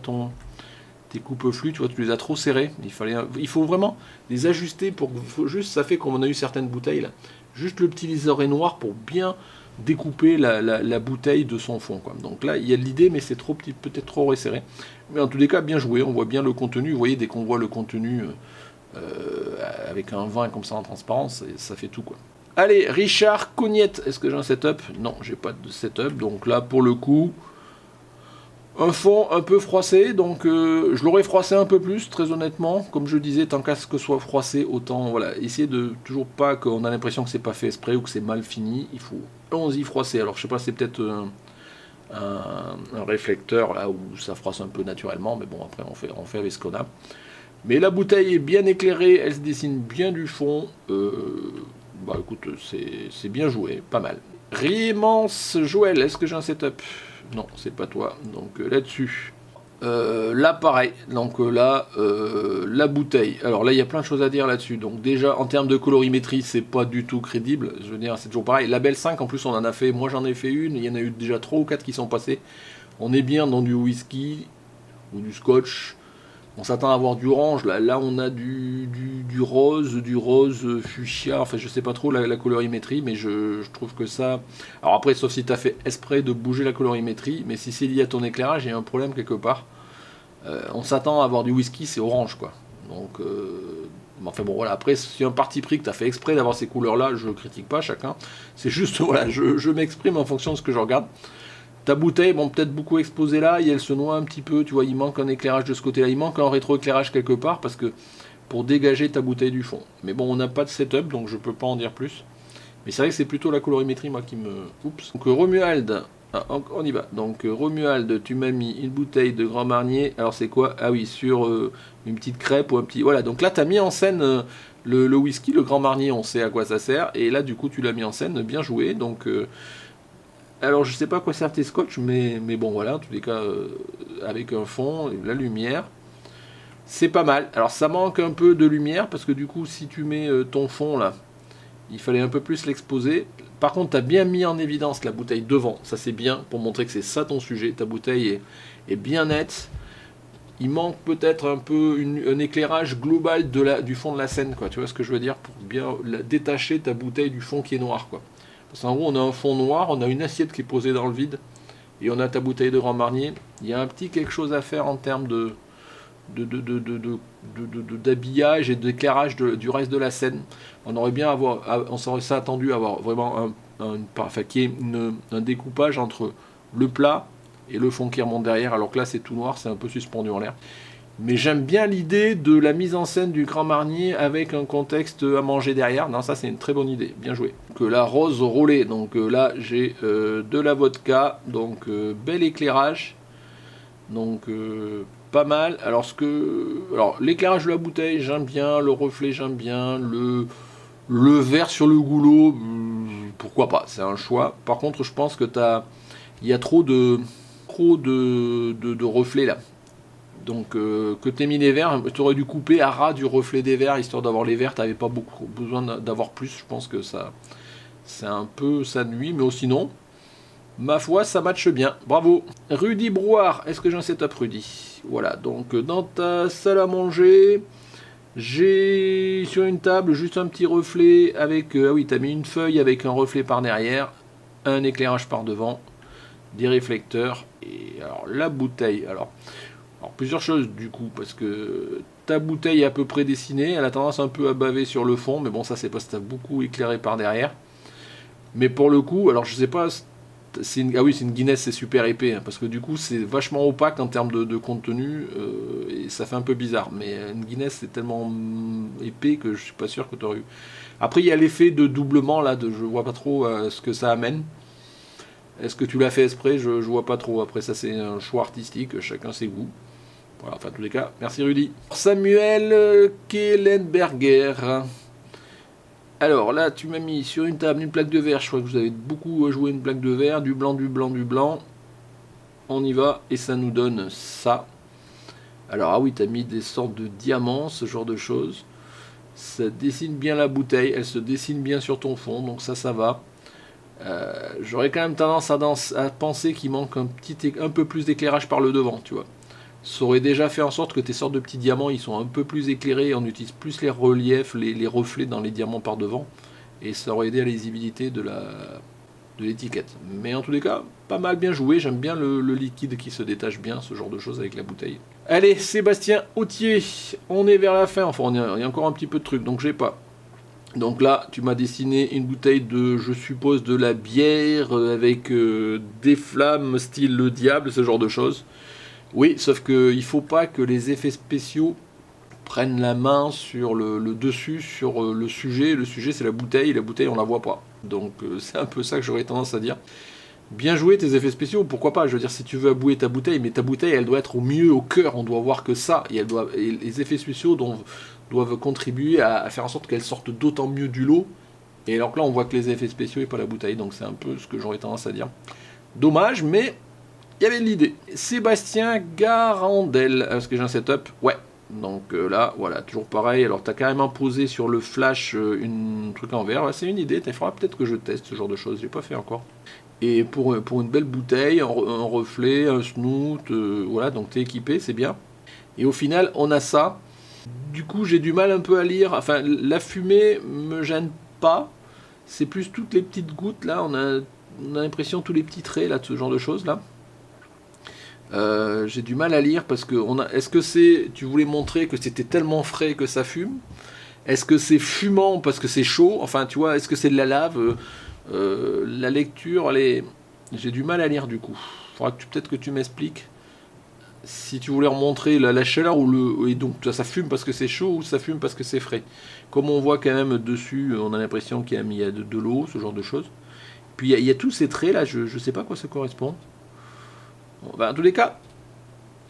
tes coupes flux, tu vois, tu les as trop serrés. Il faut vraiment les ajuster pour juste, ça fait comme on a eu certaines bouteilles là. Juste le petit liseré noir pour bien découper la bouteille de son fond, quoi. Donc là, il y a de l'idée, mais c'est peut-être trop resserré. Mais en tous les cas, bien joué. On voit bien le contenu. Vous voyez, dès qu'on voit le contenu avec un vin comme ça en transparence, ça fait tout, quoi. Allez, Richard Cognette. Est-ce que j'ai un setup? Non, j'ai pas de setup. Donc là, pour le coup, un fond un peu froissé, donc je l'aurais froissé un peu plus, très honnêtement. Comme je disais, tant qu'à ce que soit froissé, autant voilà, essayer de toujours pas qu'on a l'impression que c'est pas fait exprès ou que c'est mal fini. Il faut y froisser. Alors je sais pas, c'est peut-être un réflecteur là où ça froisse un peu naturellement, mais bon après on fait avec ce qu'on a. Mais la bouteille est bien éclairée, elle se dessine bien du fond. Bah écoute, c'est bien joué, pas mal. Riemance Joël, est-ce que j'ai un setup? Non, c'est pas toi. Donc là-dessus, Là pareil, donc là la bouteille, alors là il y a plein de choses à dire là-dessus, donc déjà en termes de colorimétrie c'est pas du tout crédible, je veux dire c'est toujours pareil, Label 5 en plus on en a fait, moi j'en ai fait une, il y en a eu déjà 3 ou 4 qui sont passés, on est bien dans du whisky ou du scotch, on s'attend à avoir du orange, là on a du rose fuchsia, enfin je sais pas trop la colorimétrie, mais je trouve que ça... Alors après, sauf si tu as fait exprès de bouger la colorimétrie, mais si c'est lié à ton éclairage, il y a un problème quelque part. On s'attend à avoir du whisky, c'est orange quoi. Donc, enfin bon voilà, après si un parti pris que tu as fait exprès d'avoir ces couleurs là, je critique pas chacun, c'est juste voilà, je m'exprime en fonction de ce que je regarde. Ta bouteille, bon, peut-être beaucoup exposée là, et elle se noie un petit peu, tu vois, il manque un éclairage de ce côté-là, il manque un rétroéclairage quelque part, parce que pour dégager ta bouteille du fond. Mais bon, on n'a pas de setup, donc je peux pas en dire plus. Mais c'est vrai que c'est plutôt la colorimétrie, moi, qui me... Oups. Donc Romuald, on y va. Donc Romuald, tu m'as mis une bouteille de Grand Marnier, alors c'est quoi? Ah oui, sur une petite crêpe ou un petit... Voilà, donc là, tu as mis en scène... le whisky, le Grand Marnier, on sait à quoi ça sert, et là, du coup, tu l'as mis en scène, bien joué, donc... Alors je sais pas à quoi servent tes scotch, mais bon voilà, en tous les cas, avec un fond, la lumière, c'est pas mal. Alors ça manque un peu de lumière, parce que du coup si tu mets ton fond là, il fallait un peu plus l'exposer. Par contre tu as bien mis en évidence la bouteille devant, ça c'est bien, pour montrer que c'est ça ton sujet, ta bouteille est bien nette. Il manque peut-être un peu un éclairage global du fond de la scène, quoi. Tu vois ce que je veux dire, pour bien détacher ta bouteille du fond qui est noir, quoi. Parce qu'en gros, on a un fond noir, on a une assiette qui est posée dans le vide, et on a ta bouteille de Grand Marnier. Il y a un petit quelque chose à faire en termes d'habillage et d'éclairage du reste de la scène. On aurait bien on s'aurait attendu à avoir vraiment qu'il y ait un découpage entre le plat et le fond qui remonte derrière, alors que là c'est tout noir, c'est un peu suspendu en l'air. Mais j'aime bien l'idée de la mise en scène du Grand Marnier avec un contexte à manger derrière. Non, ça c'est une très bonne idée, bien joué. Que la rose roulée, donc là j'ai de la vodka, donc bel éclairage, donc pas mal. Alors l'éclairage de la bouteille j'aime bien, le reflet j'aime bien, le verre sur le goulot, pourquoi pas, c'est un choix. Par contre je pense que il y a trop de reflets là. Donc que tu aies mis les verres, tu aurais dû couper à ras du reflet des verres, histoire d'avoir les verres, tu n'avais pas beaucoup besoin d'avoir plus, je pense que ça c'est un peu ça nuit, mais sinon, ma foi, ça matche bien, bravo. Rudy Brouard, est-ce que j'ai un setup Rudy? Voilà, donc dans ta salle à manger, j'ai sur une table juste un petit reflet avec, ah oui, tu as mis une feuille avec un reflet par derrière, un éclairage par devant, des réflecteurs, et alors la bouteille, alors plusieurs choses du coup, parce que ta bouteille est à peu près dessinée, elle a tendance un peu à baver sur le fond, mais bon ça c'est parce que t'as beaucoup éclairé par derrière. Mais pour le coup, alors je sais pas, ah oui c'est une Guinness, c'est super épais, hein, parce que du coup c'est vachement opaque en termes de contenu, et ça fait un peu bizarre. Mais une Guinness c'est tellement épais que je suis pas sûr que tu aurais eu. Après il y a l'effet de doublement là, je vois pas trop ce que ça amène. Est-ce que tu l'as fait exprès? Je vois pas trop. Après ça c'est un choix artistique, chacun ses goûts. Voilà, enfin, en tous les cas, merci Rudy. Samuel Kellenberger. Alors là, tu m'as mis sur une table une plaque de verre. Je crois que vous avez beaucoup joué une plaque de verre. Du blanc, du blanc, du blanc. On y va. Et ça nous donne ça. Alors, ah oui, tu as mis des sortes de diamants, ce genre de choses. Ça dessine bien la bouteille. Elle se dessine bien sur ton fond. Donc ça va. J'aurais quand même tendance à penser qu'il manque un peu plus d'éclairage par le devant, tu vois. Ça aurait déjà fait en sorte que tes sortes de petits diamants ils sont un peu plus éclairés, on utilise plus les reliefs, les reflets dans les diamants par devant, et ça aurait aidé à la lisibilité de l'étiquette. Mais en tous les cas, pas mal bien joué, j'aime bien le liquide qui se détache bien, ce genre de choses avec la bouteille. Allez, Sébastien Autier, on est vers la fin, enfin il y a encore un petit peu de trucs, donc j'ai pas. Donc là, tu m'as dessiné une bouteille de, je suppose, de la bière avec des flammes style le diable, ce genre de choses. Oui, sauf qu'il ne faut pas que les effets spéciaux prennent la main sur le dessus, sur le sujet. Le sujet, c'est la bouteille on ne la voit pas. Donc c'est un peu ça que j'aurais tendance à dire. Bien jouer tes effets spéciaux, pourquoi pas? Je veux dire, si tu veux abouer ta bouteille, mais ta bouteille, elle doit être au mieux, au cœur, on doit voir que ça. Et les effets spéciaux doivent contribuer à faire en sorte qu'elle sorte d'autant mieux du lot. Et alors que là, on voit que les effets spéciaux et pas la bouteille. Donc c'est un peu ce que j'aurais tendance à dire. Dommage, mais il y avait de l'idée. Sébastien Garandel, est-ce que j'ai un setup? Ouais. Donc là, voilà, toujours pareil. Alors, tu as carrément posé sur le flash une truc en verre. Ouais, c'est une idée. Il faudra peut-être que je teste ce genre de choses. J'ai pas fait encore. Et pour une belle bouteille, un reflet, un snoot, voilà, donc tu es équipé, c'est bien. Et au final, on a ça. Du coup, j'ai du mal un peu à lire. Enfin, la fumée me gêne pas. C'est plus toutes les petites gouttes, là. On a l'impression, tous les petits traits, là, de ce genre de choses, là. J'ai du mal à lire parce que est-ce que tu voulais montrer que c'était tellement frais que ça fume? Est-ce que c'est fumant parce que c'est chaud? Enfin, tu vois, est-ce que c'est de la lave? La lecture, j'ai du mal à lire du coup. Faudra peut-être que tu m'expliques si tu voulais remontrer la chaleur et donc ça fume parce que c'est chaud ou ça fume parce que c'est frais. Comme on voit quand même dessus, on a l'impression qu'il y a de l'eau, ce genre de choses. Puis il y a tous ces traits là, je sais pas à quoi ça correspond. Bon, ben, en tous les cas,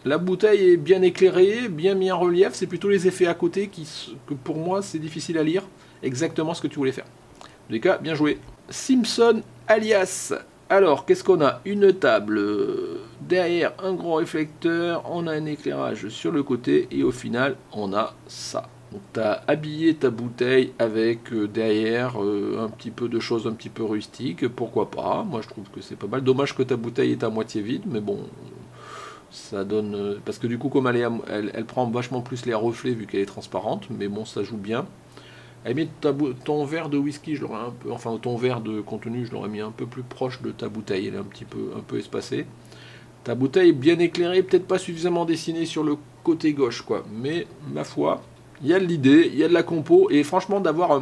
la bouteille est bien éclairée, bien mis en relief. C'est plutôt les effets à côté que pour moi c'est difficile à lire exactement ce que tu voulais faire. En tous les cas, bien joué. Simpson alias. Alors, qu'est-ce qu'on a? Une table, derrière un gros réflecteur, on a un éclairage sur le côté et au final, on a ça. Donc, tu as habillé ta bouteille avec derrière un petit peu de choses un petit peu rustiques, pourquoi pas? Moi, je trouve que c'est pas mal. Dommage que ta bouteille est à moitié vide, mais bon, ça donne... parce que du coup, comme elle prend vachement plus les reflets vu qu'elle est transparente, mais bon, ça joue bien. À la limite, ton verre de whisky, je l'aurais un peu, enfin ton verre de contenu, je l'aurais mis un peu plus proche de ta bouteille. Elle est un peu espacée. Ta bouteille est bien éclairée, peut-être pas suffisamment dessinée sur le côté gauche, quoi. Mais ma foi, il y a de l'idée, il y a de la compo, et franchement, d'avoir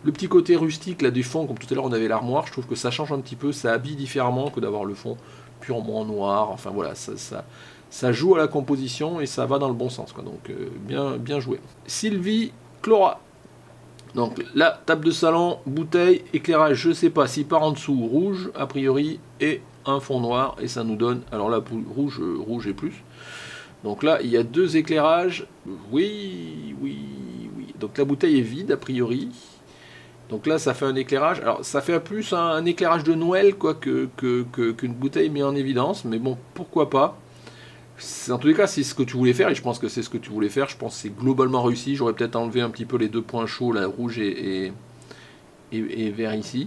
le petit côté rustique là du fond, comme tout à l'heure on avait l'armoire, je trouve que ça change un petit peu, ça habille différemment que d'avoir le fond purement noir. Enfin voilà, ça joue à la composition et ça va dans le bon sens, quoi. Donc bien joué. Sylvie Clora. Donc la table de salon, bouteille, éclairage, je sais pas, si par en dessous rouge, a priori, et un fond noir, et ça nous donne, alors là rouge et plus. Donc là il y a deux éclairages, oui, donc la bouteille est vide a priori. Donc là ça fait un éclairage, alors ça fait plus un éclairage de Noël quoi qu'une bouteille mise en évidence, mais bon pourquoi pas. En tous les cas, c'est ce que tu voulais faire, et je pense que c'est ce que tu voulais faire. Je pense que c'est globalement réussi. J'aurais peut-être enlevé un petit peu les deux points chauds, là, rouge et vert ici.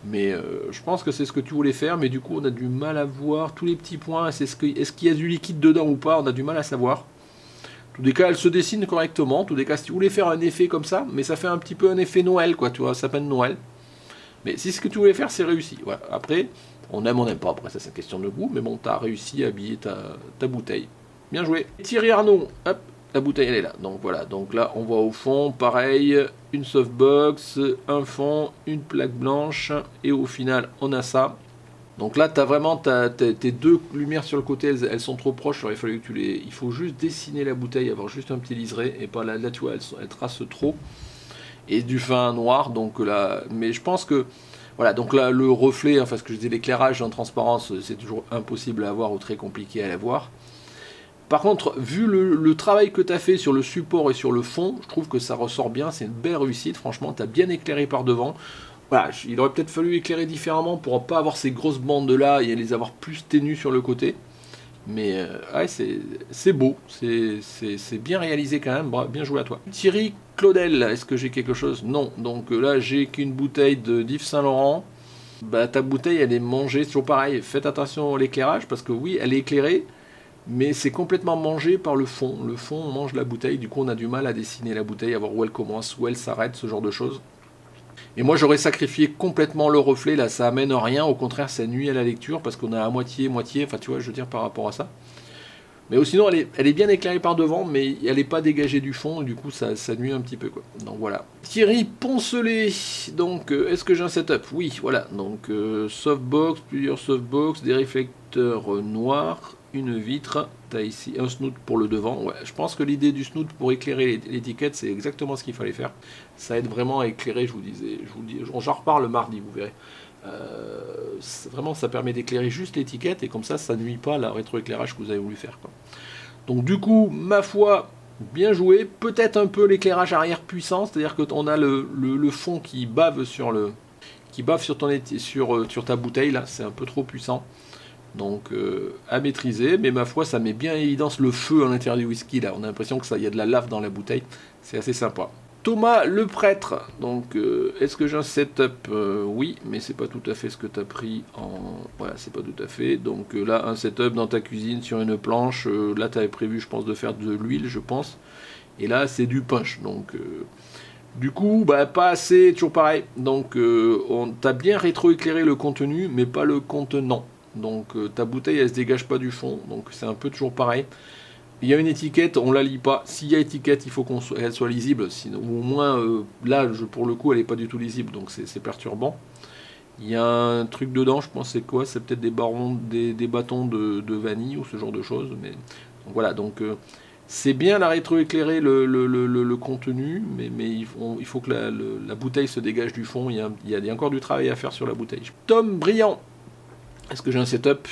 Mais je pense que c'est ce que tu voulais faire. Mais du coup, on a du mal à voir tous les petits points. Est-ce qu'il y a du liquide dedans ou pas? On a du mal à savoir. En tous les cas, elle se dessine correctement. En tous les cas, si tu voulais faire un effet comme ça, mais ça fait un petit peu un effet Noël, quoi. Tu vois, sapin de Noël. Mais si ce que tu voulais faire, c'est réussi. Voilà. Après... on aime, on n'aime pas, après ça c'est une question de goût, mais bon, t'as réussi à habiller ta bouteille. Bien joué. Thierry Arnaud, hop, la bouteille elle est là. Donc voilà, donc là on voit au fond, pareil, une softbox, un fond, une plaque blanche, et au final on a ça. Donc là t'as vraiment tes deux lumières sur le côté, elles sont trop proches, il fallu que il faut juste dessiner la bouteille, avoir juste un petit liseré, et pas là tu vois, elles tracent trop. Et du fin noir, donc là, mais je pense que voilà, donc là, le reflet, enfin ce que je disais, l'éclairage en transparence, c'est toujours impossible à avoir ou très compliqué à avoir. Par contre, vu le travail que tu as fait sur le support et sur le fond, je trouve que ça ressort bien, c'est une belle réussite, franchement, tu as bien éclairé par devant. Voilà, il aurait peut-être fallu éclairer différemment pour ne pas avoir ces grosses bandes là et les avoir plus ténues sur le côté. Mais ouais, c'est beau, c'est bien réalisé quand même, bien joué à toi. Thierry Claudel, est-ce que j'ai quelque chose? Non, donc là j'ai qu'une bouteille d'Yves Saint Laurent. Bah ta bouteille elle est mangée, c'est toujours pareil, faites attention à l'éclairage parce que oui elle est éclairée, mais c'est complètement mangé par le fond. Le fond mange la bouteille, du coup on a du mal à dessiner la bouteille, à voir où elle commence, où elle s'arrête, ce genre de choses. Et moi j'aurais sacrifié complètement le reflet, là ça amène rien, au contraire ça nuit à la lecture parce qu'on a à moitié, enfin tu vois je veux dire par rapport à ça. Mais sinon elle est bien éclairée par devant, mais elle n'est pas dégagée du fond, et du coup ça nuit un petit peu quoi. Donc voilà. Thierry Poncelet, donc est-ce que j'ai un setup? Oui, voilà, donc softbox, plusieurs softbox, des réflecteurs noirs, une vitre, t'as ici un snoot pour le devant. Ouais, je pense que l'idée du snoot pour éclairer l'étiquette, c'est exactement ce qu'il fallait faire. Ça aide vraiment à éclairer, je vous dis, j'en reparle mardi, vous verrez. Vraiment, ça permet d'éclairer juste l'étiquette et comme ça nuit pas à la rétroéclairage que vous avez voulu faire, quoi. Donc du coup, ma foi, bien joué. Peut-être un peu l'éclairage arrière puissant, c'est-à-dire qu'on a le fond qui bave sur ta bouteille là, c'est un peu trop puissant. Donc à maîtriser, mais ma foi ça met bien en évidence le feu à l'intérieur du whisky là, on a l'impression que ça y a de la lave dans la bouteille, c'est assez sympa. Thomas le prêtre, donc est-ce que j'ai un setup oui, mais c'est pas tout à fait ce que tu as pris en... Voilà, c'est pas tout à fait. Donc là, un setup dans ta cuisine sur une planche, là tu avais prévu, je pense, de faire de l'huile, je pense. Et là, c'est du punch, donc... du coup, bah, pas assez, toujours pareil. Donc on t'a bien rétroéclairé le contenu, mais pas le contenant. Donc ta bouteille, elle se dégage pas du fond, donc c'est un peu toujours pareil. Il y a une étiquette, on la lit pas. S'il y a étiquette, il faut qu'elle soit lisible. Sinon, ou au moins, là, pour le coup, elle n'est pas du tout lisible, donc c'est perturbant. Il y a un truc dedans, je pense, c'est quoi? C'est peut-être des bâtons de vanille ou ce genre de choses. Mais donc, voilà, donc c'est bien la rétroéclairer le contenu, mais il faut que la bouteille se dégage du fond. Il y a encore du travail à faire sur la bouteille. Tom Briand, est-ce que j'ai un setup?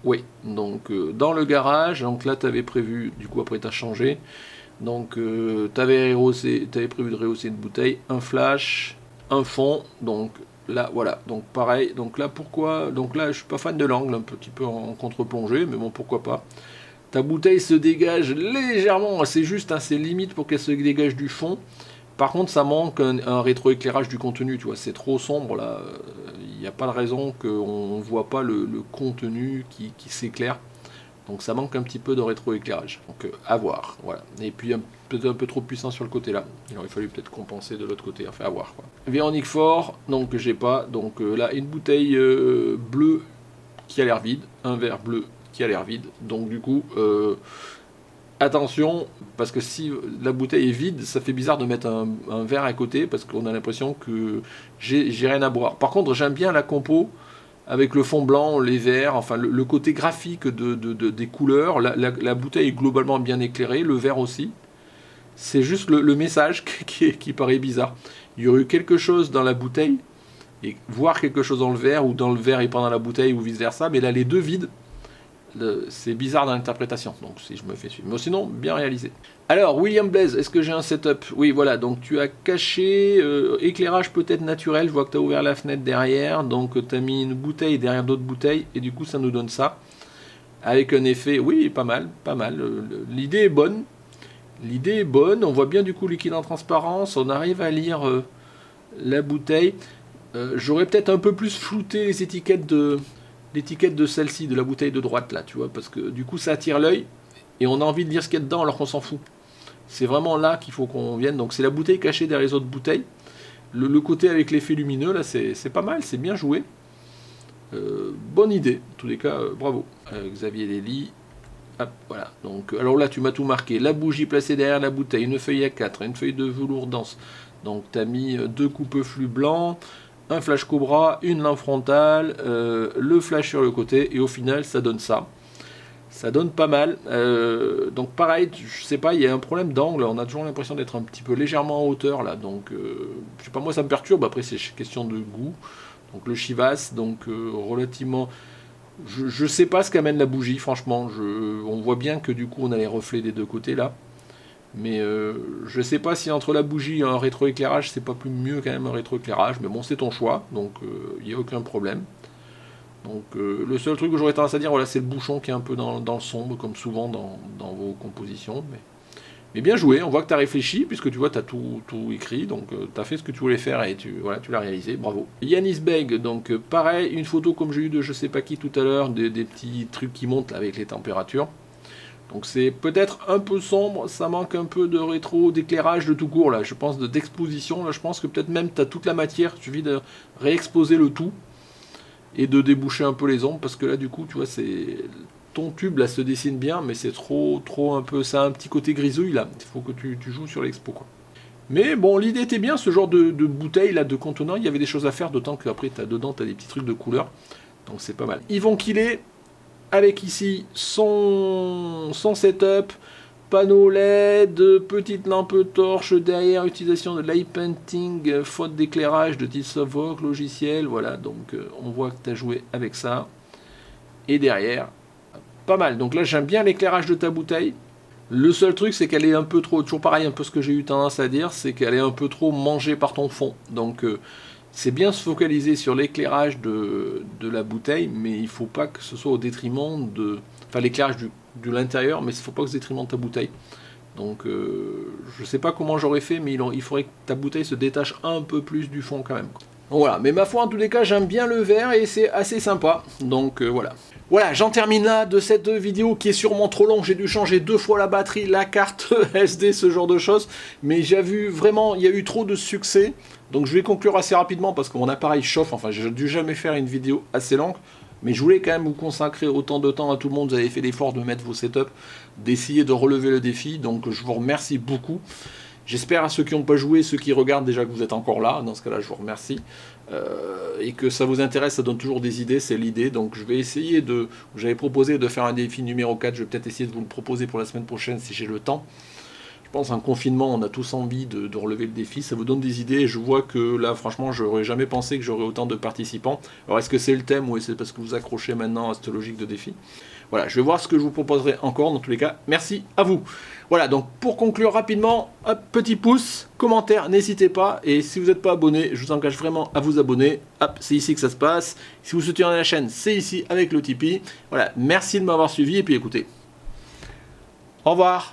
Oui, donc dans le garage, donc là tu avais prévu, du coup après tu as changé, donc tu avais prévu de rehausser une bouteille, un flash, un fond, donc là voilà, donc pareil, donc là pourquoi, donc là je suis pas fan de l'angle, un petit peu en contre-plongée, mais bon pourquoi pas. Ta bouteille se dégage légèrement, c'est juste, hein, c'est limite pour qu'elle se dégage du fond. Par contre, ça manque un rétroéclairage du contenu, tu vois, c'est trop sombre là. Il n'y a pas de raison qu'on ne voit pas le contenu qui s'éclaire. Donc ça manque un petit peu de rétroéclairage. Donc à voir, voilà. Et puis peut-être un peu trop puissant sur le côté là. Il aurait fallu peut-être compenser de l'autre côté, enfin à voir quoi. Véronique Fort, donc j'ai pas. Donc là, une bouteille bleue qui a l'air vide, un verre bleu qui a l'air vide. Donc du coup, attention, parce que si la bouteille est vide, ça fait bizarre de mettre un verre à côté, parce qu'on a l'impression que j'ai rien à boire. Par contre, j'aime bien la compo, avec le fond blanc, les verres, enfin le côté graphique des couleurs. La bouteille est globalement bien éclairée, le verre aussi. C'est juste le message qui paraît bizarre. Il y aurait eu quelque chose dans la bouteille, et voir quelque chose dans le verre, ou dans le verre et pas dans la bouteille, ou vice-versa, mais là les deux vides, c'est bizarre dans l'interprétation, donc si je me fais suivre. Mais sinon, bien réalisé. Alors, William Blaise, est-ce que j'ai un setup? Oui, voilà, donc tu as caché éclairage peut-être naturel, je vois que tu as ouvert la fenêtre derrière, donc tu as mis une bouteille derrière d'autres bouteilles, et du coup ça nous donne ça. Avec un effet, oui, pas mal, pas mal. L'idée est bonne. L'idée est bonne, on voit bien du coup le liquide en transparence, on arrive à lire la bouteille. J'aurais peut-être un peu plus flouté les étiquettes de celle-ci, de la bouteille de droite là, tu vois, parce que du coup ça attire l'œil et on a envie de lire ce qu'il y a dedans alors qu'on s'en fout. C'est vraiment là qu'il faut qu'on vienne. Donc c'est la bouteille cachée derrière les autres bouteilles. Le côté avec l'effet lumineux là, c'est pas mal, c'est bien joué. Bonne idée, en tous les cas, bravo. Xavier Lély. Hop, voilà. Donc, alors là, tu m'as tout marqué. La bougie placée derrière la bouteille, une feuille A4, une feuille de velours dense. Donc, tu as mis deux coupe-flux blancs, un flash cobra, une lampe frontale, le flash sur le côté, et au final, ça donne ça. Ça donne pas mal. Donc, pareil, je sais pas, il y a un problème d'angle. On a toujours l'impression d'être un petit peu légèrement en hauteur là. Donc, je sais pas, moi, ça me perturbe. Après, c'est question de goût. Donc, le Chivas, donc relativement. Je sais pas ce qu'amène la bougie, franchement. On voit bien que du coup on a les reflets des deux côtés là. Mais je sais pas si entre la bougie et un rétroéclairage, c'est pas plus mieux quand même un rétroéclairage. Mais bon, c'est ton choix, donc il n'y a aucun problème. Donc le seul truc que j'aurais tendance à dire, voilà, c'est le bouchon qui est un peu dans le sombre, comme souvent dans vos compositions. Mais bien joué, on voit que tu as réfléchi, puisque tu vois, tu as tout écrit, donc tu as fait ce que tu voulais faire et tu l'as réalisé, bravo. Yanis Beg, donc pareil, une photo comme j'ai eu de je sais pas qui tout à l'heure, des petits trucs qui montent là, avec les températures. Donc c'est peut-être un peu sombre, ça manque un peu de rétro, d'éclairage de tout court, là, je pense, d'exposition, là, je pense que peut-être même tu as toute la matière, il suffit de réexposer le tout, et de déboucher un peu les ombres, parce que là, du coup, tu vois, c'est... Ton tube là se dessine bien, mais c'est trop un peu, ça a un petit côté grisouille là, il faut que tu joues sur l'expo quoi. Mais bon, l'idée était bien, ce genre de bouteille là, de contenant, il y avait des choses à faire, d'autant qu'après dedans t'as des petits trucs de couleur, donc c'est pas mal. Yvon Killet, avec ici son setup, panneau LED, petite lampe torche derrière, utilisation de light painting, faute d'éclairage de type software, logiciel, voilà, donc on voit que tu as joué avec ça. Et derrière, pas mal. Donc là, j'aime bien l'éclairage de ta bouteille. Le seul truc, c'est qu'elle est un peu trop, toujours pareil, un peu ce que j'ai eu tendance à dire, c'est qu'elle est un peu trop mangée par ton fond. Donc, c'est bien se focaliser sur l'éclairage de la bouteille, mais il ne faut pas que ce soit au détriment de... Enfin, l'éclairage de l'intérieur, mais il ne faut pas que ce soit au détriment de ta bouteille. Donc, je ne sais pas comment j'aurais fait, mais il faudrait que ta bouteille se détache un peu plus du fond quand même. Donc, voilà, mais ma foi, en tous les cas, j'aime bien le verre et c'est assez sympa. Donc, voilà. Voilà, j'en termine là de cette vidéo qui est sûrement trop longue. J'ai dû changer 2 fois la batterie, la carte SD, ce genre de choses. Mais j'ai vu vraiment, il y a eu trop de succès. Donc je vais conclure assez rapidement parce que mon appareil chauffe. Enfin, j'ai dû jamais faire une vidéo assez longue. Mais je voulais quand même vous consacrer autant de temps à tout le monde. Vous avez fait l'effort de mettre vos setups, d'essayer de relever le défi. Donc je vous remercie beaucoup. J'espère à ceux qui n'ont pas joué, ceux qui regardent déjà que vous êtes encore là. Dans ce cas-là, je vous remercie. Et que ça vous intéresse, ça donne toujours des idées, c'est l'idée. Donc je vais essayer de... J'avais proposé de faire un défi numéro 4. Je vais peut-être essayer de vous le proposer pour la semaine prochaine si j'ai le temps. Je pense qu'un confinement, on a tous envie de relever le défi. Ça vous donne des idées. Et je vois que là, franchement, j'aurais jamais pensé que j'aurais autant de participants. Alors est-ce que c'est le thème ou est-ce parce que vous accrochez maintenant à cette logique de défi? Voilà, je vais voir ce que je vous proposerai encore. Dans tous les cas, merci à vous. Voilà, donc pour conclure rapidement, un petit pouce, commentaire, n'hésitez pas. Et si vous n'êtes pas abonné, je vous engage vraiment à vous abonner. Hop, c'est ici que ça se passe. Si vous soutenez la chaîne, c'est ici avec le Tipeee. Voilà, merci de m'avoir suivi. Et puis écoutez, au revoir.